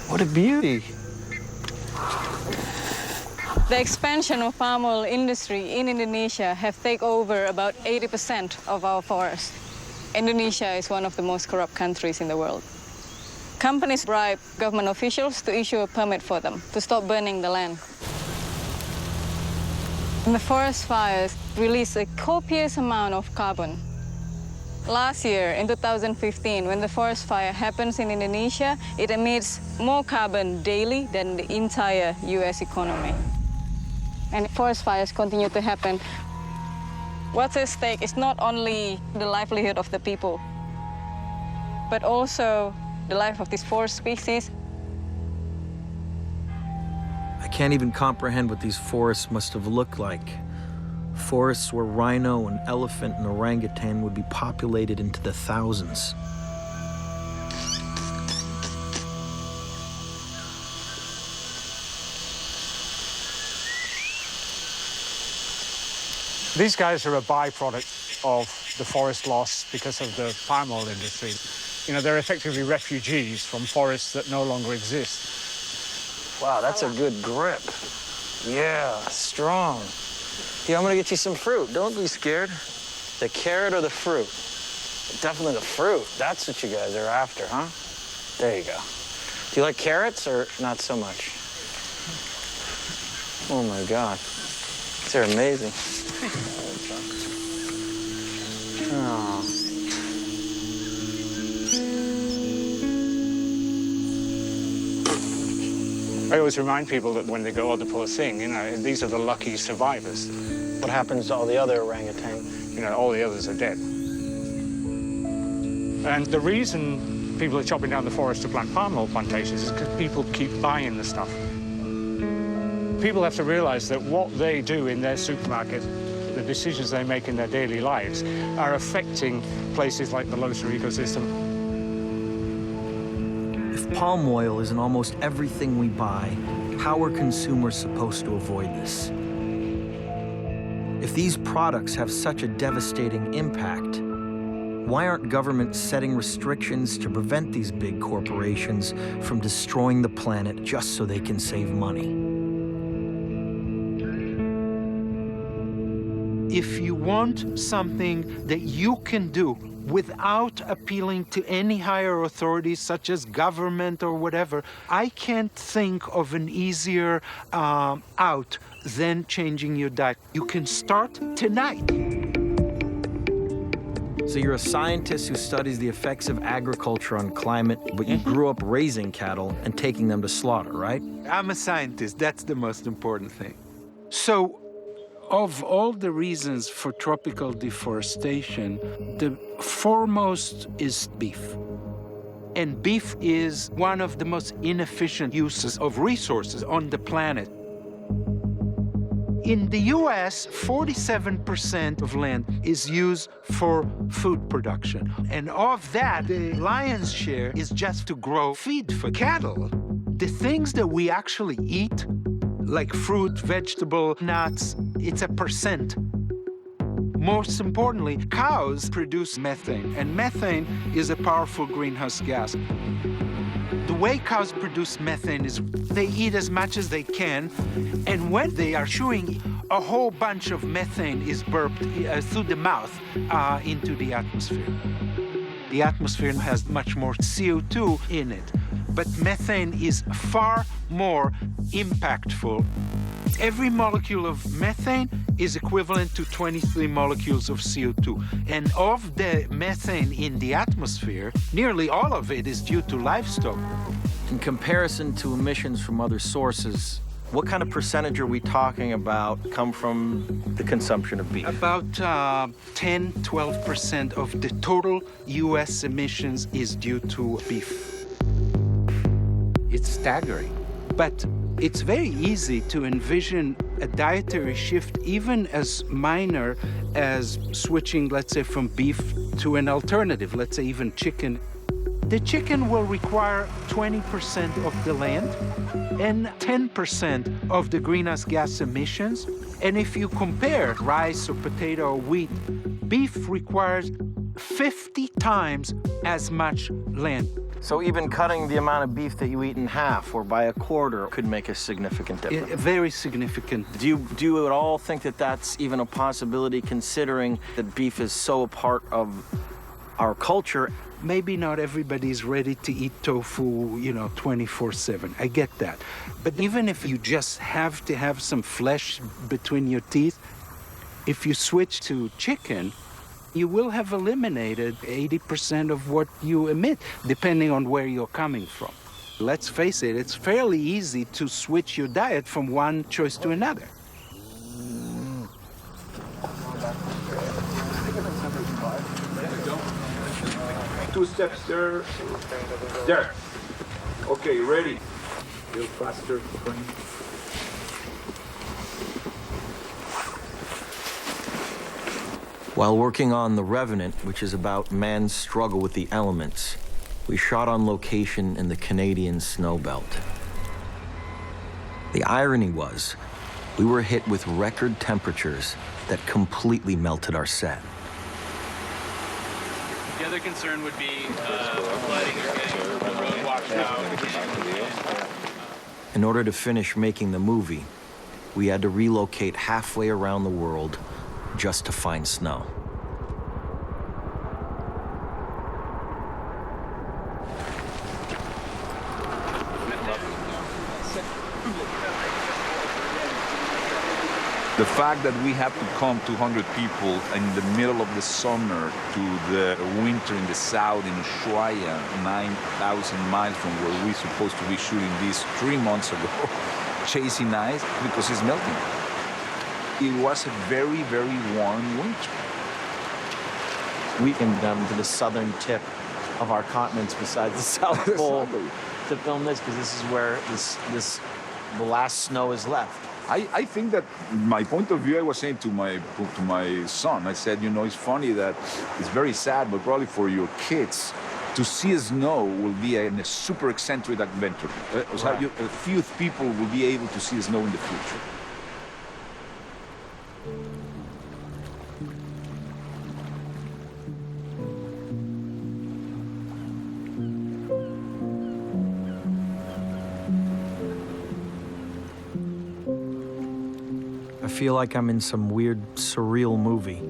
What a beauty. The expansion of palm oil industry in Indonesia have taken over about 80% of our forest. Indonesia is one of the most corrupt countries in the world. Companies bribe government officials to issue a permit for them to stop burning the land. And the forest fires release a copious amount of carbon. Last year, in 2015, when the forest fire happens in Indonesia, it emits more carbon daily than the entire US economy. And forest fires continue to happen. What's at stake is not only the livelihood of the people, but also the life of these forest species. I can't even comprehend what these forests must have looked like. Forests where rhino and elephant and orangutan would be populated into the thousands. These guys are a byproduct of the forest loss because of the palm oil industry. You know, they're effectively refugees from forests that no longer exist. Wow, that's a good grip. Yeah, strong. Here, I'm gonna get you some fruit. Don't be scared. The carrot or the fruit? Definitely the fruit. That's what you guys are after, huh? There you go. Do you like carrots or not so much? Oh my God, they're amazing. Oh. I always remind people that when they go, oh, the poor thing, you know, these are the lucky survivors. What happens to all the other orangutan? You know, all the others are dead. And the reason people are chopping down the forest to plant palm oil plantations is because people keep buying the stuff. People have to realize that what they do in their supermarket, the decisions they make in their daily lives, are affecting places like the Lotha ecosystem. If If palm oil is in almost everything we buy, how are consumers supposed to avoid this? If these products have such a devastating impact, why aren't governments setting restrictions to prevent these big corporations from destroying the planet just so they can save money? If you want something that you can do without appealing to any higher authorities, such as government or whatever, I can't think of an easier out than changing your diet. You can start tonight. So you're a scientist who studies the effects of agriculture on climate, but you grew up raising cattle and taking them to slaughter, right? I'm a scientist. That's the most important thing. So, of all the reasons for tropical deforestation, the foremost is beef. And beef is one of the most inefficient uses of resources on the planet. In the US, 47% of land is used for food production. And of that, the lion's share is just to grow feed for cattle. The things that we actually eat, like fruit, vegetable, nuts, it's a percent. Most importantly, cows produce methane, and methane is a powerful greenhouse gas. The way cows produce methane is they eat as much as they can, and when they are chewing, a whole bunch of methane is burped through the mouth into the atmosphere. The atmosphere has much more CO2 in it, but methane is far more impactful. Every molecule of methane is equivalent to 23 molecules of CO2. And of the methane in the atmosphere, nearly all of it is due to livestock. In comparison to emissions from other sources, what kind of percentage are we talking about come from the consumption of beef? About 10-12% of the total US emissions is due to beef. It's staggering. But it's very easy to envision a dietary shift even as minor as switching, let's say, from beef to an alternative, let's say even chicken. The chicken will require 20% of the land and 10% of the greenhouse gas emissions. And if you compare rice or potato or wheat, beef requires 50 times as much land. So even cutting the amount of beef that you eat in half or by a quarter could make a significant difference? Very significant. Do you at all think that that's even a possibility, considering that beef is so a part of our culture? Maybe not everybody's ready to eat tofu, 24/7. I get that. But even if you just have to have some flesh between your teeth, if you switch to chicken, you will have eliminated 80% of what you emit, depending on where you're coming from. Let's face it, it's fairly easy to switch your diet from one choice to another. 2 steps there. There. Okay, ready. A little faster. While working on The Revenant, which is about man's struggle with the elements, we shot on location in the Canadian snowbelt. The irony was, we were hit with record temperatures that completely melted our set. The other concern would be flooding or getting the road washed out. In order to finish making the movie, we had to relocate halfway around the world just to find snow. The fact that we have to come 200 people in the middle of the summer to the winter in the south in Ushuaia, 9,000 miles from where we're supposed to be shooting this 3 months ago, chasing ice because it's melting. It was a very, very warm winter. We came down to the southern tip of our continents besides the South Pole to film this, because this is where the last snow is left. I think that my point of view, I was saying to my son, I said, it's funny that it's very sad, but probably for your kids To see snow will be a super eccentric adventure. Few people will be able to see snow in the future. I feel like I'm in some weird, surreal movie.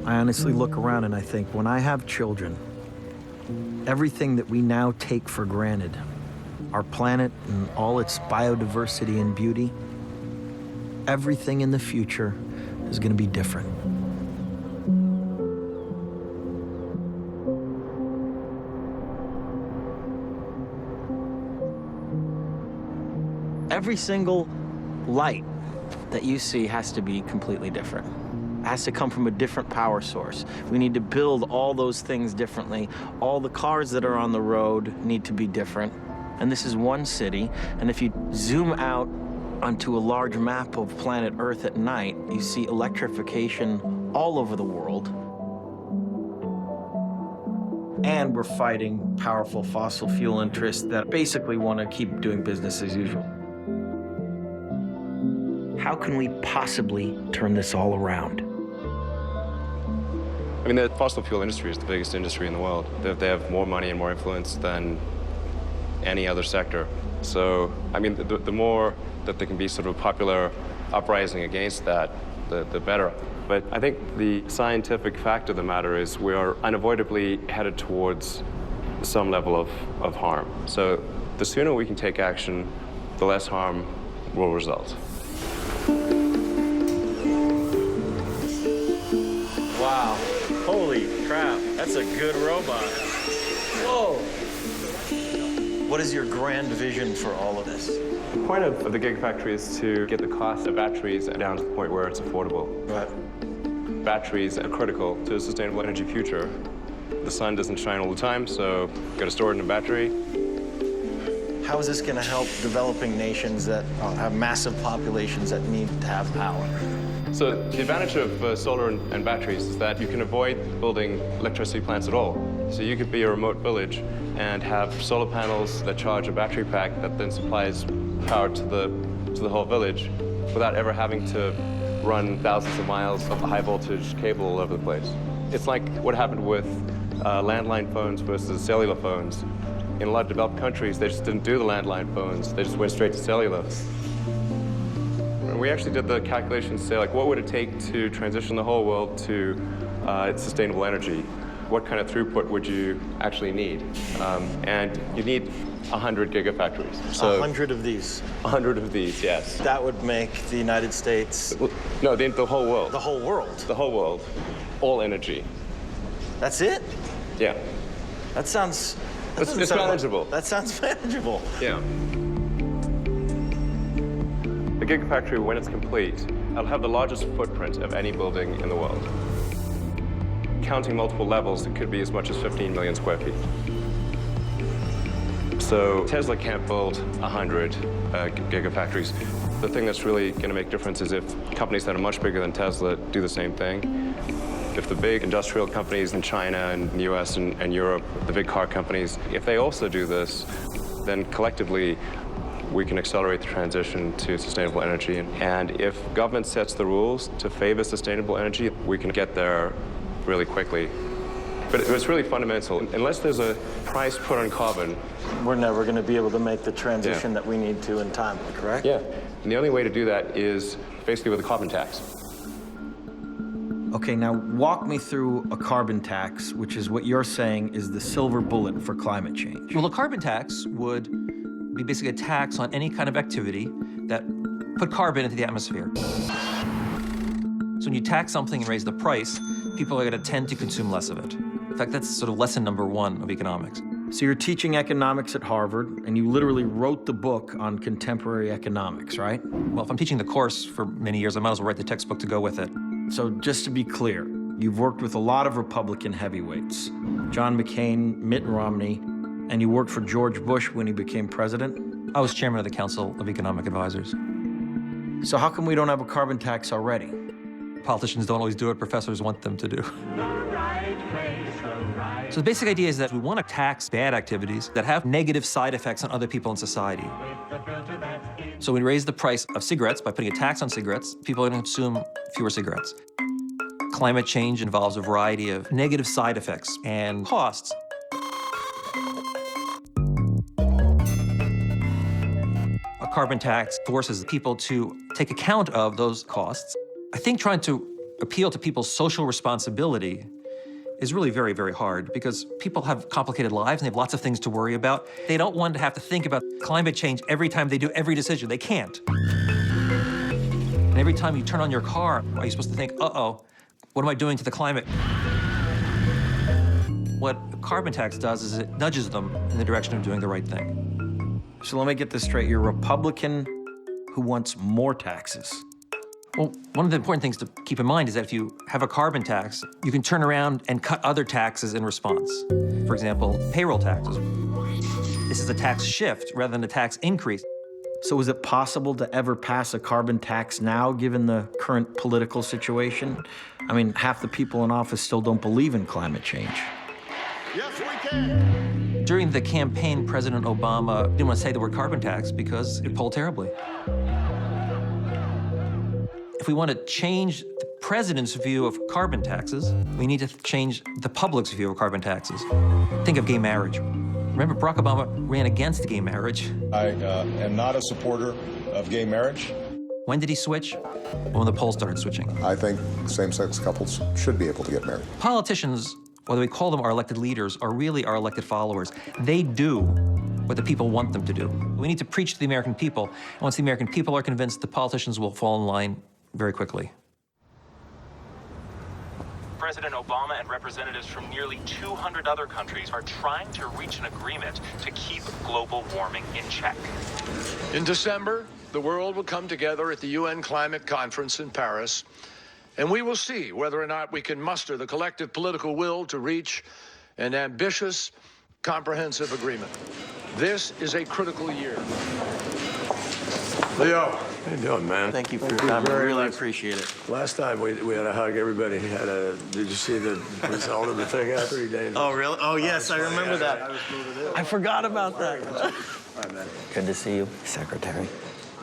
I honestly look around and I think, when I have children, everything that we now take for granted, our planet and all its biodiversity and beauty, everything in the future is going to be different. Every single light that you see has to be completely different. It has to come from a different power source. We need to build all those things differently. All the cars that are on the road need to be different. And this is one city, and if you zoom out onto a large map of planet Earth at night, you see electrification all over the world. And we're fighting powerful fossil fuel interests that basically want to keep doing business as usual. How can we possibly turn this all around? I mean, the fossil fuel industry is the biggest industry in the world. They have more money and more influence than any other sector. So, I mean, the more that there can be sort of a popular uprising against that, the better. But I think the scientific fact of the matter is we are unavoidably headed towards some level of harm. So the sooner we can take action, the less harm will result. Wow. Holy crap. That's a good robot. Whoa. What is your grand vision for all of this? The point of the Gigafactory is to get the cost of batteries down to the point where it's affordable. Right. Batteries are critical to a sustainable energy future. The sun doesn't shine all the time, so you've got to store it in a battery. How is this going to help developing nations that have massive populations that need to have power? So the advantage of solar and batteries is that you can avoid building electricity plants at all. So you could be a remote village and have solar panels that charge a battery pack that then supplies power to the whole village without ever having to run thousands of miles of high voltage cable all over the place. It's like what happened with landline phones versus cellular phones. In a lot of developed countries, they just didn't do the landline phones. They just went straight to cellular. And we actually did the calculations to say, like, what would it take to transition the whole world to sustainable energy? What kind of throughput would you actually need? And you need 100 gigafactories. So 100 of these? 100 of these, yes. That would make the United States... No, the whole world. The whole world? The whole world. All energy. That's it? Yeah. That sounds... It's manageable. That sounds manageable. Yeah. The Gigafactory, when it's complete, it'll have the largest footprint of any building in the world. Counting multiple levels, it could be as much as 15 million square feet. So Tesla can't build 100 gigafactories. The thing that's really going to make a difference is if companies that are much bigger than Tesla do the same thing. If the big industrial companies in China and the US and Europe, the big car companies, if they also do this, then collectively we can accelerate the transition to sustainable energy. And if government sets the rules to favor sustainable energy, we can get there really quickly. But it's really fundamental. Unless there's a price put on carbon, we're never going to be able to make the transition that we need to in time, correct? Yeah. And the only way to do that is basically with a carbon tax. Okay, now walk me through a carbon tax, which is what you're saying is the silver bullet for climate change. Well, a carbon tax would be basically a tax on any kind of activity that put carbon into the atmosphere. So when you tax something and raise the price, people are going to tend to consume less of it. In fact, that's sort of lesson number one of economics. So you're teaching economics at Harvard, and you literally wrote the book on contemporary economics, right? Well, if I'm teaching the course for many years, I might as well write the textbook to go with it. So just to be clear, you've worked with a lot of Republican heavyweights, John McCain, Mitt Romney, and you worked for George Bush when he became president? I was chairman of the Council of Economic Advisors. So how come we don't have a carbon tax already? Politicians don't always do what professors want them to do. So the basic idea is that we want to tax bad activities that have negative side effects on other people in society. So we raise the price of cigarettes by putting a tax on cigarettes. People are going to consume fewer cigarettes. Climate change involves a variety of negative side effects and costs. A carbon tax forces people to take account of those costs. I think trying to appeal to people's social responsibility is really very, very hard because people have complicated lives and they have lots of things to worry about. They don't want to have to think about climate change every time they do every decision. They can't. And every time you turn on your car, are you supposed to think, uh-oh, what am I doing to the climate? What a carbon tax does is it nudges them in the direction of doing the right thing. So let me get this straight. You're a Republican who wants more taxes. Well, one of the important things to keep in mind is that if you have a carbon tax, you can turn around and cut other taxes in response. For example, payroll taxes. This is a tax shift rather than a tax increase. So is it possible to ever pass a carbon tax now, given the current political situation? I mean, half the people in office still don't believe in climate change. Yes, we can. During the campaign, President Obama didn't want to say the word carbon tax because it polled terribly. If we want to change the president's view of carbon taxes, we need to change the public's view of carbon taxes. Think of gay marriage. Remember, Barack Obama ran against gay marriage. I am not a supporter of gay marriage. When did he switch? When the polls started switching. I think same-sex couples should be able to get married. Politicians, whether we call them our elected leaders, are really our elected followers. They do what the people want them to do. We need to preach to the American people. And once the American people are convinced, the politicians will fall in line very quickly. President Obama and representatives from nearly 200 other countries are trying to reach an agreement to keep global warming in check. In December, the world will come together at the UN Climate Conference in Paris, and we will see whether or not we can muster the collective political will to reach an ambitious, comprehensive agreement. This is a critical year. Leo, how you doing, man? Thank you for your time. I really appreciate it. Last time we had a hug, everybody had a, did you see the result of the thing after he dated? Oh, really? Oh, yes, I remember that. I forgot about that. Good to see you, Secretary.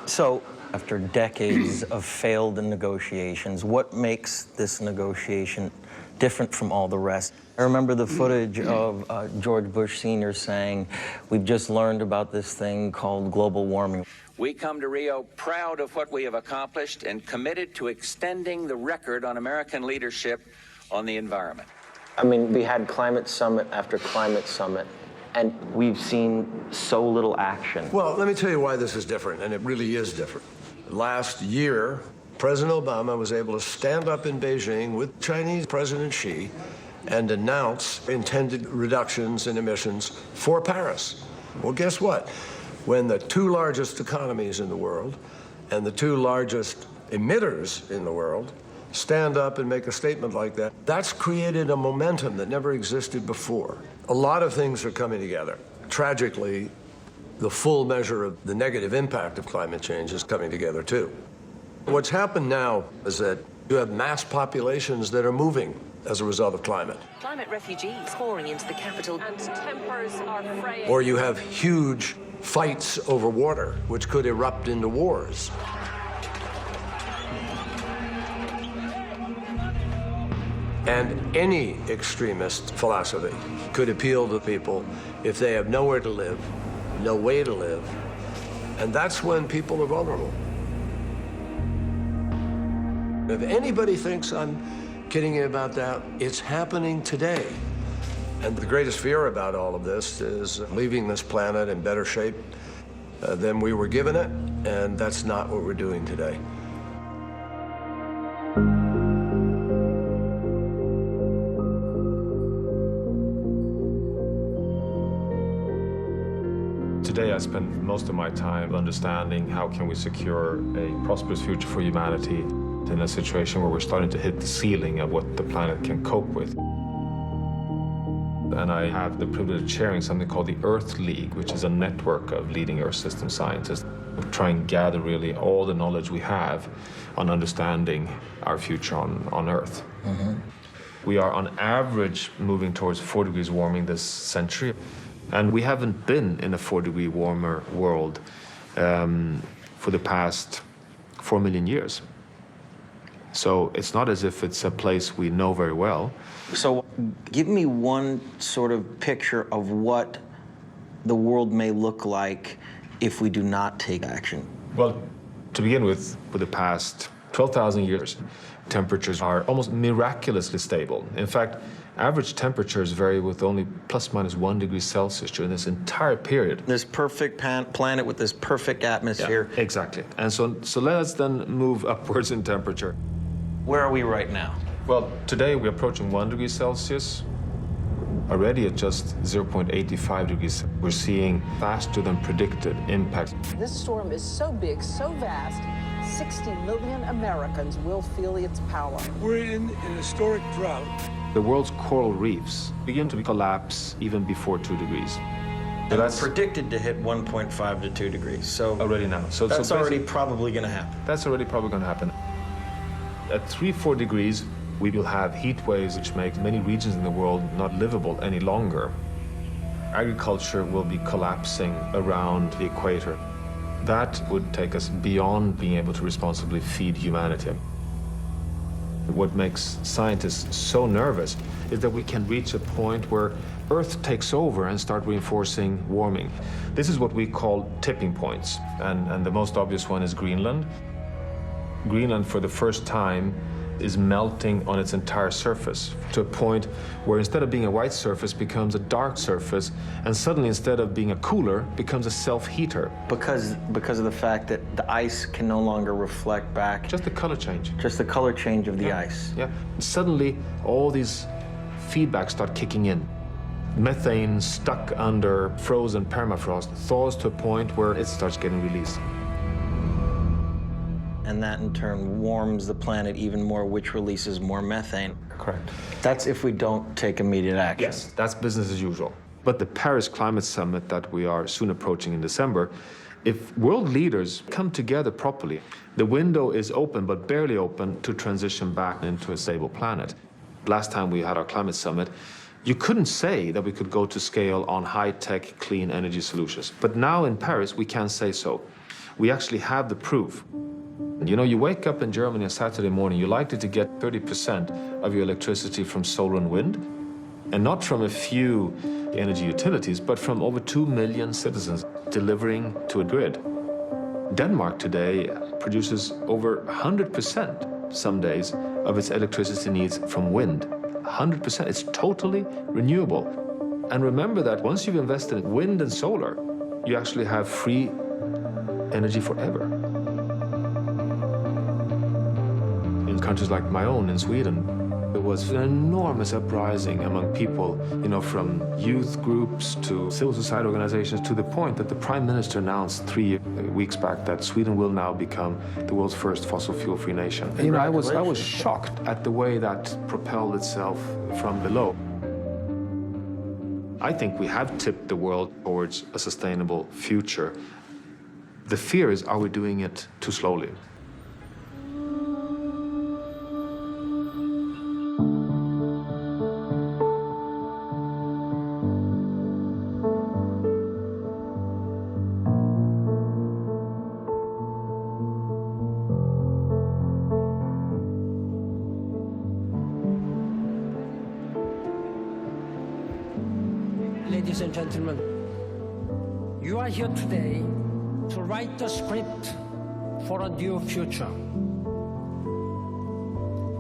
So, after decades of failed negotiations, what makes this negotiation different from all the rest? I remember the footage of George Bush Sr. saying, we've just learned about this thing called global warming. We come to Rio proud of what we have accomplished and committed to extending the record on American leadership on the environment. I mean, we had climate summit after climate summit, and we've seen so little action. Well, let me tell you why this is different, and it really is different. Last year, President Obama was able to stand up in Beijing with Chinese President Xi and announce intended reductions in emissions for Paris. Well, guess what? When the two largest economies in the world and the two largest emitters in the world stand up and make a statement like that, that's created a momentum that never existed before. A lot of things are coming together. Tragically, the full measure of the negative impact of climate change is coming together too. What's happened now is that you have mass populations that are moving as a result of climate. Climate refugees pouring into the capital. And tempers are fraying. Or you have huge fights over water, which could erupt into wars. And any extremist philosophy could appeal to people if they have nowhere to live, no way to live, and that's when people are vulnerable. If anybody thinks I'm kidding you about that, it's happening today. And the greatest fear about all of this is leaving this planet in better shape than we were given it, and that's not what we're doing today. Today I spend most of my time understanding how can we secure a prosperous future for humanity in a situation where we're starting to hit the ceiling of what the planet can cope with. And I have the privilege of chairing something called the Earth League, which is a network of leading Earth system scientists who try and gather really all the knowledge we have on understanding our future on Earth. Mm-hmm. We are on average moving towards 4 degrees warming this century. And we haven't been in a 4-degree warmer world for the past 4 million years. So it's not as if it's a place we know very well. So give me one sort of picture of what the world may look like if we do not take action. Well, to begin with the past 12,000 years, temperatures are almost miraculously stable. In fact, average temperatures vary with only plus minus 1 degree Celsius during this entire period. This perfect planet with this perfect atmosphere. Yeah, exactly. And so let's then move upwards in temperature. Where are we right now? Well, today we're approaching 1 degree Celsius. Already at just 0.85 degrees, we're seeing faster than predicted impacts. This storm is so big, so vast, 60 million Americans will feel its power. We're in an historic drought. The world's coral reefs begin to collapse even before 2 degrees. So that's predicted to hit 1.5 to 2 degrees. So already now. So that's already probably going to happen. That's already probably going to happen. At 3-4 degrees, we will have heat waves which make many regions in the world not livable any longer. Agriculture will be collapsing around the equator. That would take us beyond being able to responsibly feed humanity. What makes scientists so nervous is that we can reach a point where Earth takes over and start reinforcing warming. This is what we call tipping points, and the most obvious one is Greenland. Greenland, for the first time, is melting on its entire surface to a point where instead of being a white surface becomes a dark surface, and suddenly instead of being a cooler becomes a self-heater. Because of the fact that the ice can no longer reflect back. Just the color change. Just the color change of the ice. Yeah. Suddenly all these feedbacks start kicking in. Methane stuck under frozen permafrost thaws to a point where it starts getting released. And that in turn warms the planet even more, which releases more methane. Correct. That's if we don't take immediate action. Yes, that's business as usual. But the Paris Climate Summit that we are soon approaching in December, if world leaders come together properly, the window is open, but barely open, to transition back into a stable planet. Last time we had our climate summit, you couldn't say that we could go to scale on high-tech, clean energy solutions. But now in Paris, we can say so. We actually have the proof. You know, you wake up in Germany on Saturday morning, you're likely to get 30% of your electricity from solar and wind, and not from a few energy utilities, but from over 2 million citizens delivering to a grid. Denmark today produces over 100% some days of its electricity needs from wind. 100%, it's totally renewable. And remember that once you've invested in wind and solar, you actually have free energy forever. In countries like my own, in Sweden, there was an enormous uprising among people, you know, from youth groups to civil society organizations, to the point that the Prime Minister announced 3 weeks back that Sweden will now become the world's first fossil fuel-free nation. And, you know, I was shocked at the way that propelled itself from below. I think we have tipped the world towards a sustainable future. The fear is, are we doing it too slowly? Ladies and gentlemen, you are here today to write the script for a new future.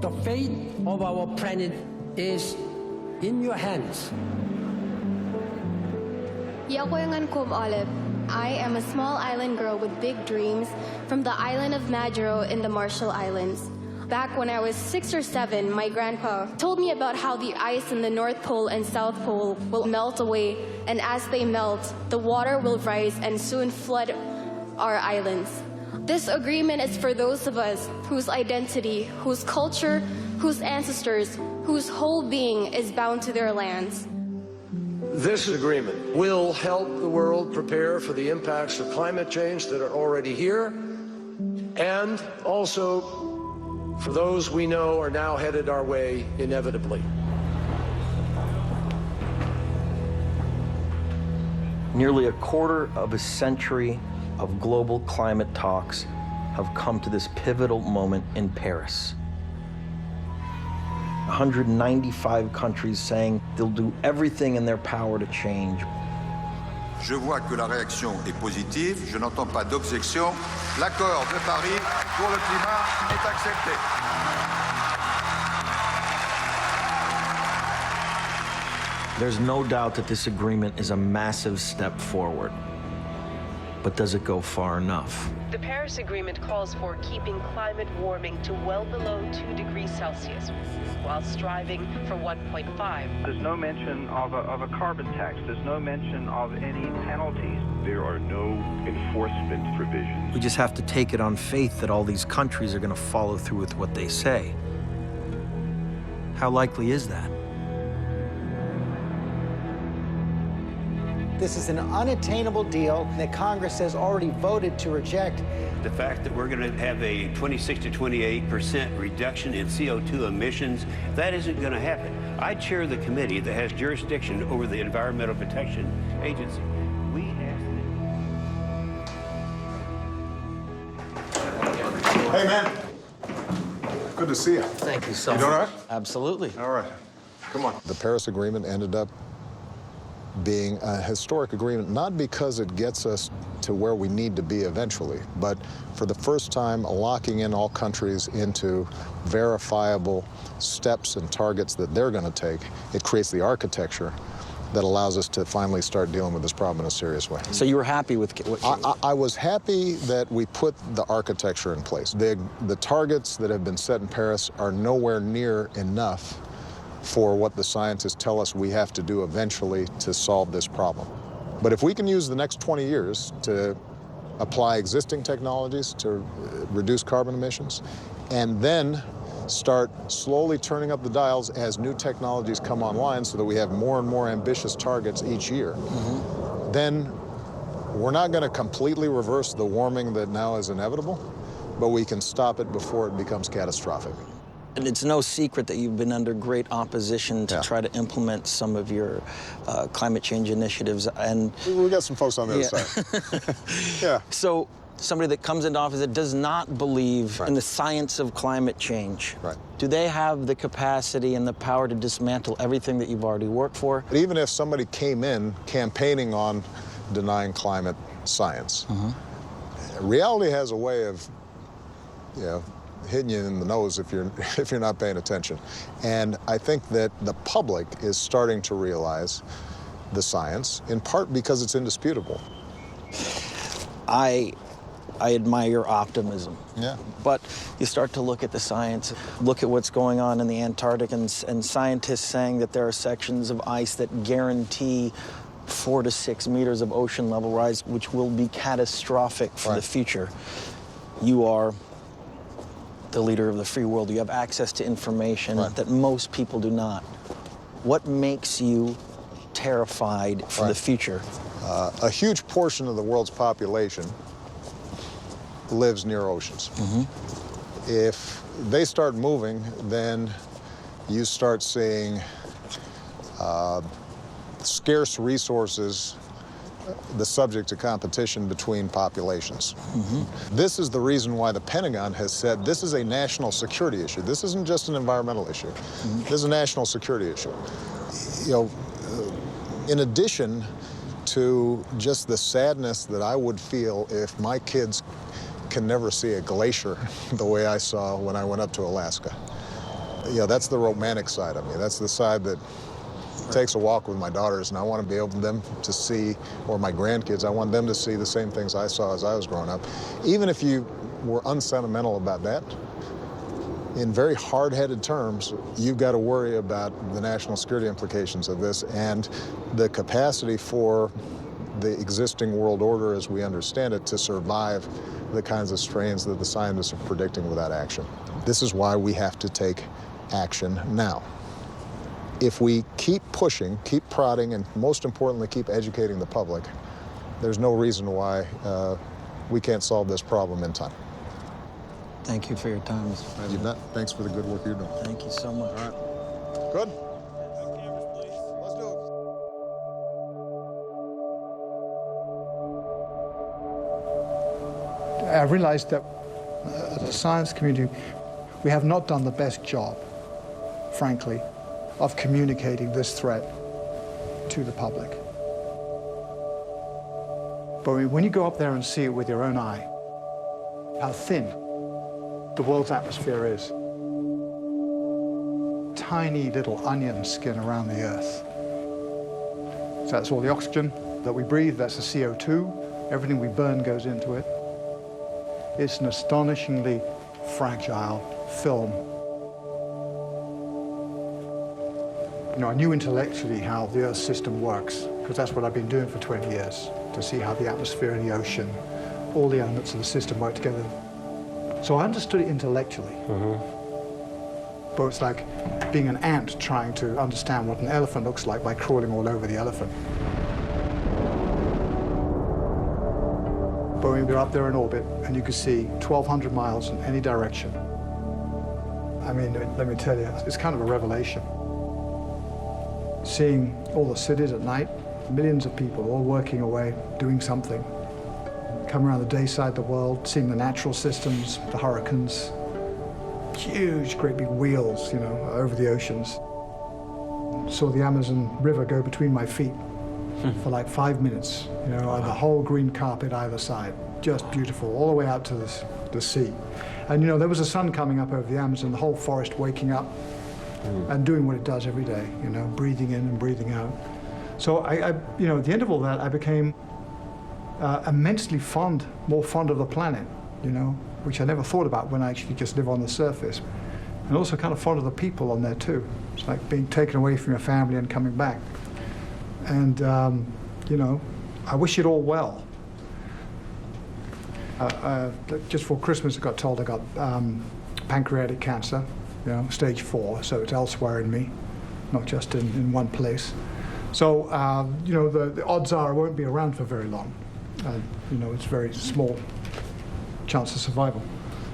The fate of our planet is in your hands. Olive. I am a small island girl with big dreams from the island of Majuro in the Marshall Islands. Back when I was 6 or 7, my grandpa told me about how the ice in the North Pole and South Pole will melt away, and as they melt, the water will rise and soon flood our islands. This agreement is for those of us whose identity, whose culture, whose ancestors, whose whole being is bound to their lands. This agreement will help the world prepare for the impacts of climate change that are already here, and also for those we know are now headed our way inevitably. Nearly a quarter of a century of global climate talks have come to this pivotal moment in Paris. 195 countries saying they'll do everything in their power to change. Je vois que la réaction est positive, je n'entends pas d'objection. L'accord de Paris pour le climat est accepté. There's no doubt that this agreement is a massive step forward. But does it go far enough? The Paris Agreement calls for keeping climate warming to well below 2 degrees Celsius, while striving for 1.5. There's no mention of a carbon tax. There's no mention of any penalties. There are no enforcement provisions. We just have to take it on faith that all these countries are going to follow through with what they say. How likely is that? This is an unattainable deal that Congress has already voted to reject. The fact that we're going to have a 26 to 28% reduction in CO2 emissions, that isn't going to happen. I chair the committee that has jurisdiction over the Environmental Protection Agency. We Hey, man. Good to see you. Thank you so much. much. You doing all right? Absolutely. All right. Come on. The Paris Agreement ended up being a historic agreement, not because it gets us to where we need to be eventually, but for the first time locking in all countries into verifiable steps and targets that they're going to take. It creates the architecture that allows us to finally start dealing with this problem in a serious way. So you were happy with what I was happy that we put the architecture in place. The targets that have been set in Paris are nowhere near enough for what the scientists tell us we have to do eventually to solve this problem. But if we can use the next 20 years to apply existing technologies to reduce carbon emissions, and then start slowly turning up the dials as new technologies come online so that we have more and more ambitious targets each year, then we're not going to completely reverse the warming that now is inevitable, but we can stop it before it becomes catastrophic. And it's no secret that you've been under great opposition to try to implement some of your climate change initiatives. And we got some folks on the other side. So somebody that comes into office that does not believe in the science of climate change, do they have the capacity and the power to dismantle everything that you've already worked for? But even if somebody came in campaigning on denying climate science, reality has a way of, hitting you in the nose if you're not paying attention. And I think that the public is starting to realize the science, in part because it's indisputable. I admire your optimism. Yeah. But you start to look at the science, look at what's going on in the Antarctic, and scientists saying that there are sections of ice that guarantee 4 to 6 meters of ocean level rise, which will be catastrophic for the future. You are the leader of the free world. You have access to information that most people do not. What makes you terrified for the future? A huge portion of the world's population lives near oceans. If they start moving, then you start seeing scarce resources the subject to competition between populations. This is the reason why the Pentagon has said this is a national security issue. This isn't just an environmental issue. This is a national security issue. In addition to just the sadness that I would feel if my kids can never see a glacier the way I saw when I went up to Alaska. That's the romantic side of me. That's the side that takes a walk with my daughters, and I want to be able them to see, or my grandkids, I want them to see the same things I saw as I was growing up. Even if you were unsentimental about that, in very hard-headed terms, you've got to worry about the national security implications of this and the capacity for the existing world order as we understand it to survive the kinds of strains that the scientists are predicting without action. This is why we have to take action now. If we keep pushing, keep prodding, and most importantly, keep educating the public, there's no reason why we can't solve this problem in time. Thank you for your time, Mr. President. You bet. Thanks for the good work you're doing. Thank you so much. All right. Good. Let's do it. I realized that as a science community, we have not done the best job, frankly, of communicating this threat to the public. But when you go up there and see it with your own eye, how thin the world's atmosphere is. Tiny little onion skin around the Earth. So that's all the oxygen that we breathe, that's the CO2. Everything we burn goes into it. It's an astonishingly fragile film. You know, I knew intellectually how the Earth system works, because that's what I've been doing for 20 years, to see how the atmosphere and the ocean, all the elements of the system work together. So I understood it intellectually. But it's like being an ant trying to understand what an elephant looks like by crawling all over the elephant. But when we were up there in orbit and you could see 1,200 miles in any direction, I mean, let me tell you, it's kind of a revelation. Seeing all the cities at night, millions of people all working away, doing something. Come around the day side of the world, seeing the natural systems, the hurricanes, huge, great big wheels, you know, over the oceans. Saw the Amazon River go between my feet for like 5 minutes, you know, on the whole green carpet either side. Just beautiful, all the way out to the sea. And, you know, there was the sun coming up over the Amazon, the whole forest waking up and doing what it does every day, you know, breathing in and breathing out. So I you know, at the end of all that, I became immensely fond, more fond of the planet, you know, which I never thought about when I actually just live on the surface. And also kind of fond of the people on there too. It's like being taken away from your family and coming back. And, you know, I wish it all well. Just for Christmas, I got told I got pancreatic cancer, you know, stage 4, so it's elsewhere in me, not just in one place. So, you know, the odds are I won't be around for very long. You know, it's very small chance of survival.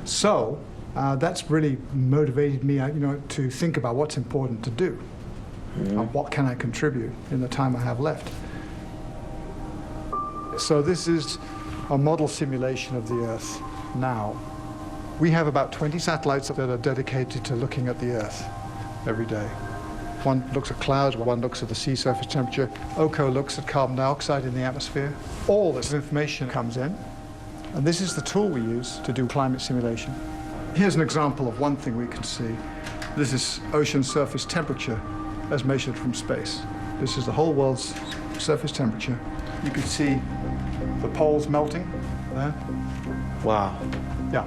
So, that's really motivated me, you know, to think about what's important to do. What can I contribute in the time I have left? So this is a model simulation of the Earth now. We have about 20 satellites that are dedicated to looking at the Earth every day. One looks at clouds, one looks at the sea surface temperature. OCO looks at carbon dioxide in the atmosphere. All this information comes in, and this is the tool we use to do climate simulation. Here's an example of one thing we can see. This is ocean surface temperature as measured from space. This is the whole world's surface temperature. You can see the poles melting there. Wow. Yeah.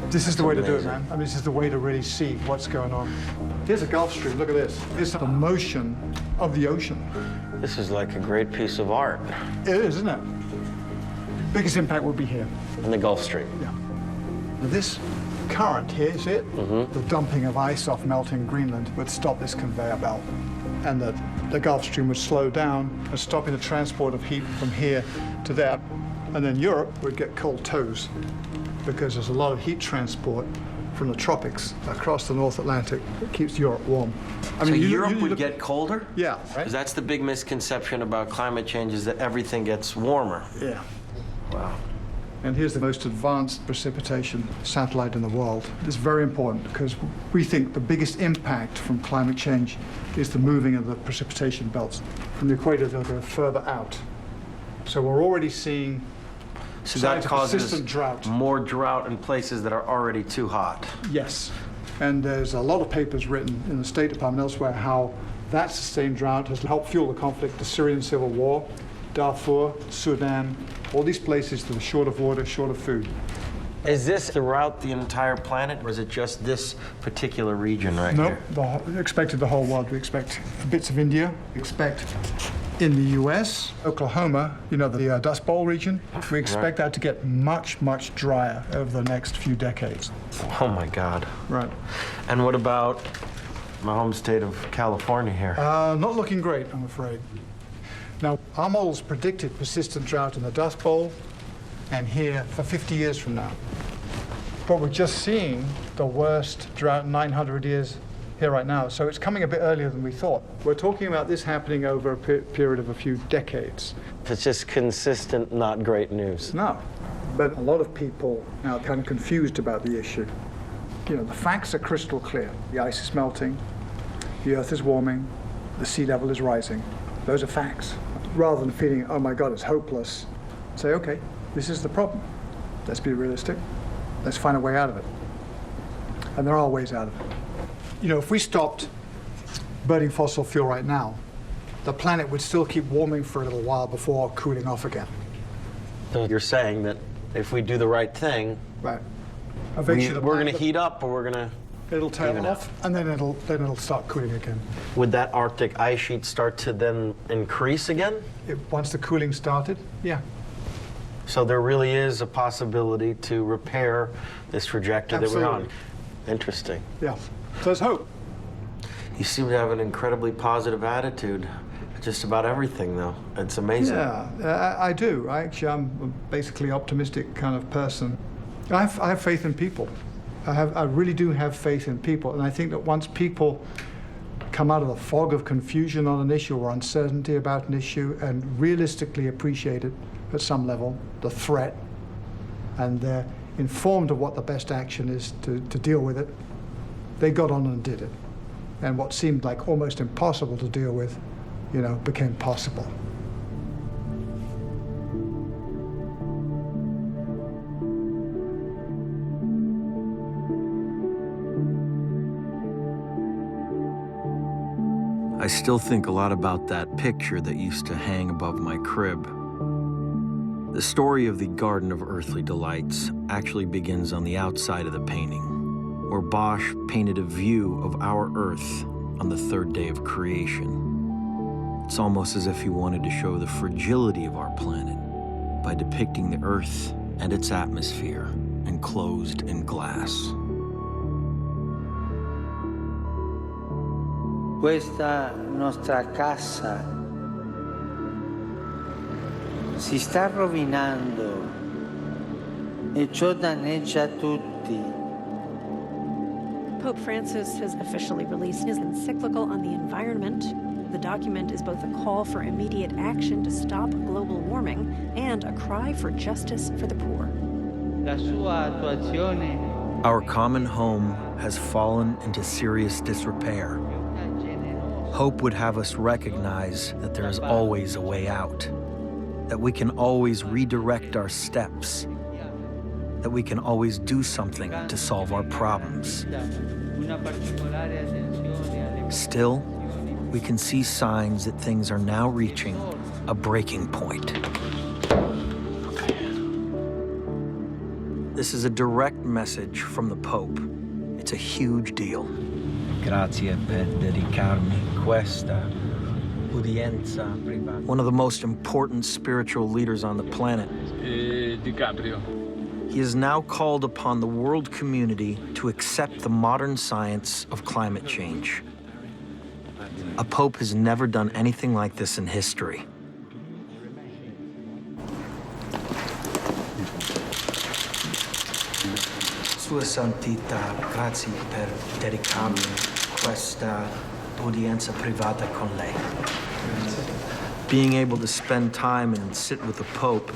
This is the way to do it, man. I mean, this is the way to really see what's going on. Here's a Gulf Stream. Look at this. This is the motion of the ocean. This is like a great piece of art. It is, isn't it? Biggest impact would be here. In the Gulf Stream. Yeah. Now this current here, is it? The dumping of ice off melting Greenland would stop this conveyor belt. And the Gulf Stream would slow down and stopping the transport of heat from here to there. And then Europe would get cold toes because there's a lot of heat transport from the tropics across the North Atlantic that keeps Europe warm. I mean, so Europe would get colder? Yeah. Right? Because that's the big misconception about climate change, is that everything gets warmer. Yeah. Wow. And here's the most advanced precipitation satellite in the world. It's very important because we think the biggest impact from climate change is the moving of the precipitation belts. From the equator, they'll go further out. So we're already seeing so that causes persistent drought. More drought in places that are already too hot. Yes. And there's a lot of papers written in the State Department and elsewhere how that sustained drought has helped fuel the conflict, the Syrian civil war, Darfur, Sudan, all these places that are short of water, short of food. Is this throughout the entire planet, or is it just this particular region right here? No, we expected the whole world. We expect bits of India. We expect in the U.S., Oklahoma, you know, the Dust Bowl region. We expect that to get much, much drier over the next few decades. Oh, my God. Right. And what about my home state of California here? Not looking great, I'm afraid. Now, our models predicted persistent drought in the Dust Bowl and here for 50 years from now. But we're just seeing the worst drought in 900 years here right now. So it's coming a bit earlier than we thought. We're talking about this happening over a period of a few decades. It's just consistent, not great news. No, but a lot of people are kind of confused about the issue. You know, the facts are crystal clear. The ice is melting, the earth is warming, the sea level is rising. Those are facts. Rather than feeling, oh my God, it's hopeless, say, okay, this is the problem. Let's be realistic. Let's find a way out of it. And there are ways out of it. You know, if we stopped burning fossil fuel right now, the planet would still keep warming for a little while before cooling off again. So you're saying that if we do the right thing, right, we're going to heat up, or we're going to it'll tail off, and then it'll start cooling again. Would that Arctic ice sheet start to then increase again? Once the cooling started, yeah. So there really is a possibility to repair this trajectory that we're on. Interesting. Yeah. So there's hope. You seem to have an incredibly positive attitude. Just about everything, though. It's amazing. Yeah, I do. I'm a basically optimistic kind of person. I have faith in people. I really do have faith in people, and I think that once people come out of the fog of confusion on an issue or uncertainty about an issue and realistically appreciate it at some level, the threat, and they're informed of what the best action is to deal with it, they got on and did it. And what seemed like almost impossible to deal with, you know, became possible. I still think a lot about that picture that used to hang above my crib. The story of the Garden of Earthly Delights actually begins on the outside of the painting, where Bosch painted a view of our Earth on the third day of creation. It's almost as if he wanted to show the fragility of our planet by depicting the Earth and its atmosphere enclosed in glass. Questa nostra casa si sta rovinando e ciò danneggia tutti. Pope Francis has officially released his encyclical on the environment. The document is both a call for immediate action to stop global warming and a cry for justice for the poor. La sua attuazione Our common home has fallen into serious disrepair. Hope would have us recognize that there is always a way out, that we can always redirect our steps, that we can always do something to solve our problems. Still, we can see signs that things are now reaching a breaking point. This is a direct message from the Pope. It's a huge deal. Grazie per dedicarmi questa udienza privata. One of the most important spiritual leaders on the planet. DiCaprio. He has now called upon the world community to accept the modern science of climate change. A pope has never done anything like this in history. Sua Santità, grazie per dedicarmi questa udienza privata con lei. Being able to spend time and sit with the Pope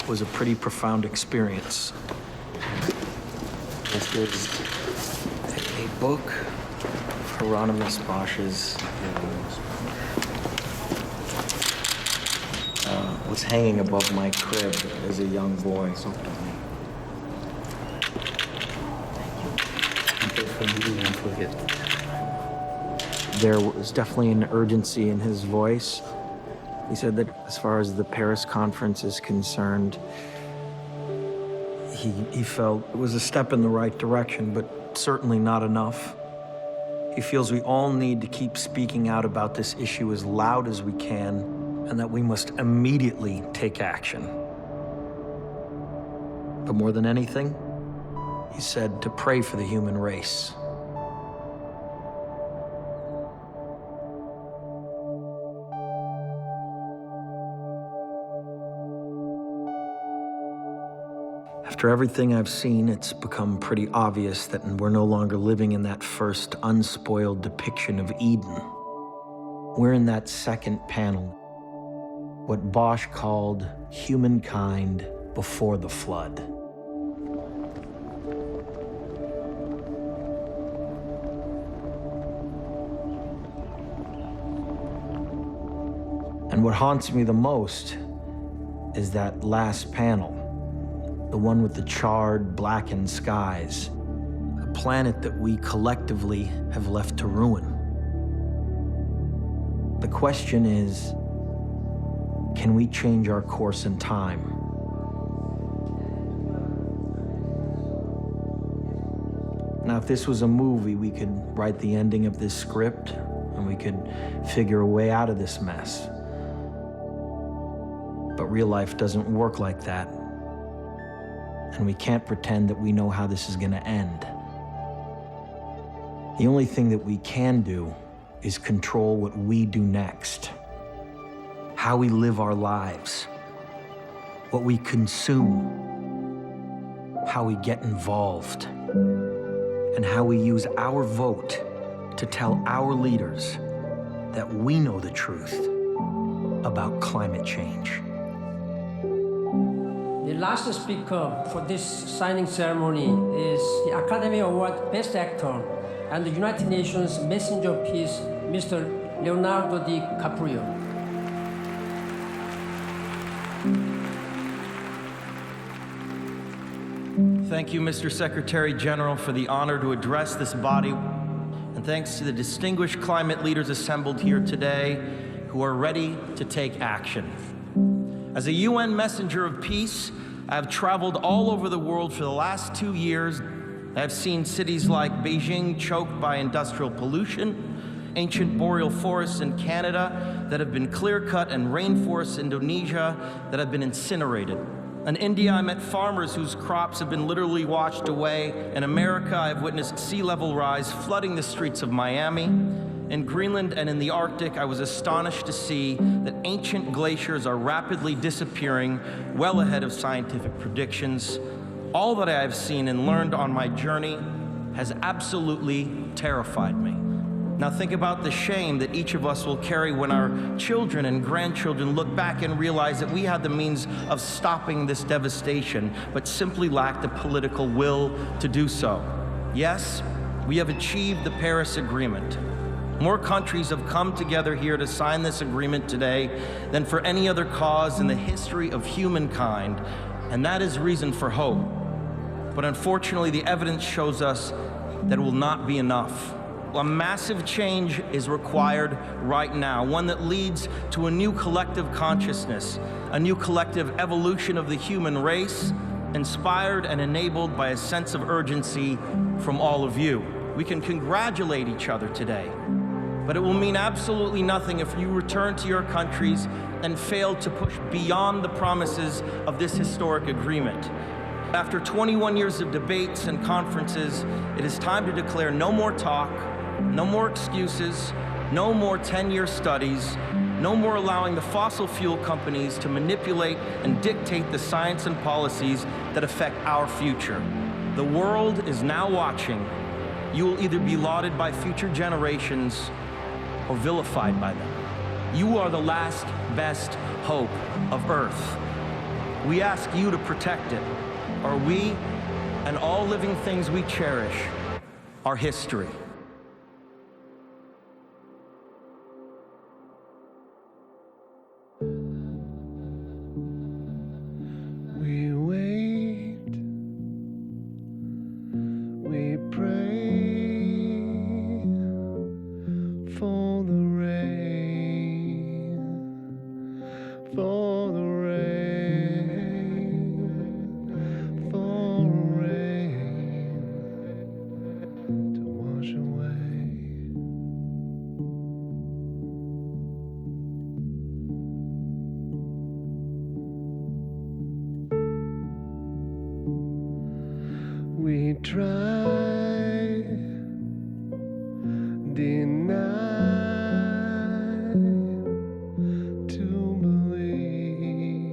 was a pretty profound experience. This is a book, Hieronymus Bosch's, was hanging above my crib as a young boy. There was definitely an urgency in his voice. He said that as far as the Paris conference is concerned, he felt it was a step in the right direction, but certainly not enough. He feels we all need to keep speaking out about this issue as loud as we can, and that we must immediately take action. But more than anything, he said to pray for the human race. After everything I've seen, it's become pretty obvious that we're no longer living in that first unspoiled depiction of Eden. We're in that second panel, what Bosch called humankind before the flood. And what haunts me the most is that last panel, the one with the charred, blackened skies, a planet that we collectively have left to ruin. The question is, can we change our course in time? Now, if this was a movie, we could write the ending of this script and we could figure a way out of this mess. But real life doesn't work like that. And we can't pretend that we know how this is going to end. The only thing that we can do is control what we do next, how we live our lives, what we consume, how we get involved, and how we use our vote to tell our leaders that we know the truth about climate change. The last speaker for this signing ceremony is the Academy Award Best Actor and the United Nations Messenger of Peace, Mr. Leonardo DiCaprio. Thank you, Mr. Secretary General, for the honor to address this body. And thanks to the distinguished climate leaders assembled here today who are ready to take action. As a UN messenger of peace, I have traveled all over the world for the last 2 years. I have seen cities like Beijing choked by industrial pollution, ancient boreal forests in Canada that have been clear-cut, and rainforests in Indonesia that have been incinerated. In India, I met farmers whose crops have been literally washed away. In America, I have witnessed sea level rise flooding the streets of Miami. In Greenland and in the Arctic, I was astonished to see that ancient glaciers are rapidly disappearing, well ahead of scientific predictions. All that I have seen and learned on my journey has absolutely terrified me. Now think about the shame that each of us will carry when our children and grandchildren look back and realize that we had the means of stopping this devastation, but simply lacked the political will to do so. Yes, we have achieved the Paris Agreement. More countries have come together here to sign this agreement today than for any other cause in the history of humankind, and that is reason for hope. But unfortunately, the evidence shows us that it will not be enough. A massive change is required right now, one that leads to a new collective consciousness, a new collective evolution of the human race, inspired and enabled by a sense of urgency from all of you. We can congratulate each other today, but it will mean absolutely nothing if you return to your countries and fail to push beyond the promises of this historic agreement. After 21 years of debates and conferences, it is time to declare no more talk, no more excuses, no more 10-year studies, no more allowing the fossil fuel companies to manipulate and dictate the science and policies that affect our future. The world is now watching. You will either be lauded by future generations or vilified by them. You are the last best hope of Earth. We ask you to protect it, or we and all living things we cherish are history. We wait, we pray for the rain, for the rain, for rain to wash away. We try, deny, to believe,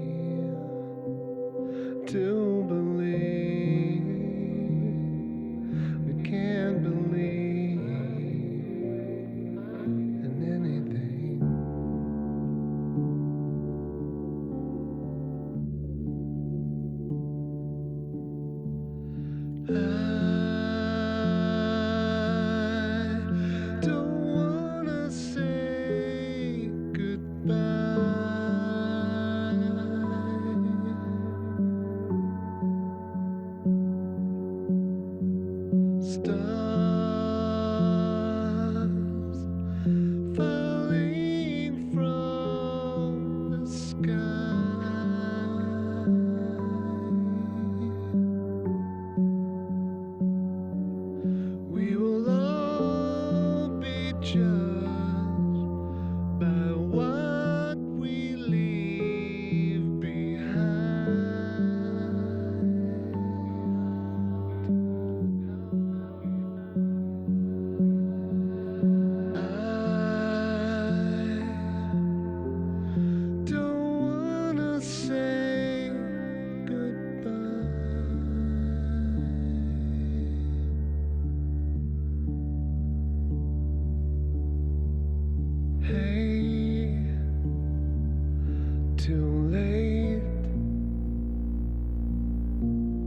too late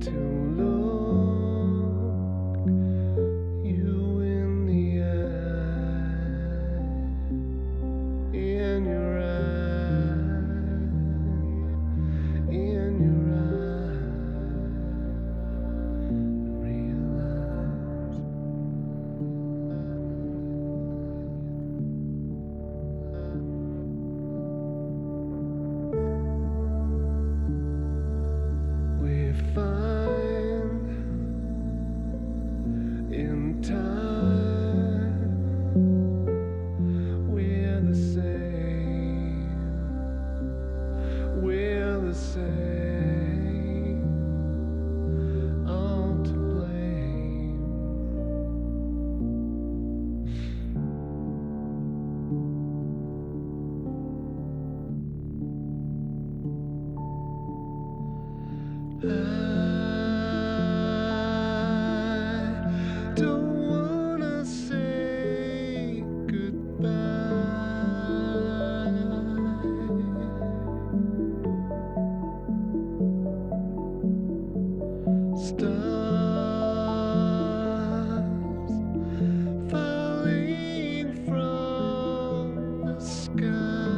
to look you in the eye, in your eye, in your eye, realize we find in time we're the same, we're the same, all to blame. I don't wanna say goodbye. Stars falling from the sky.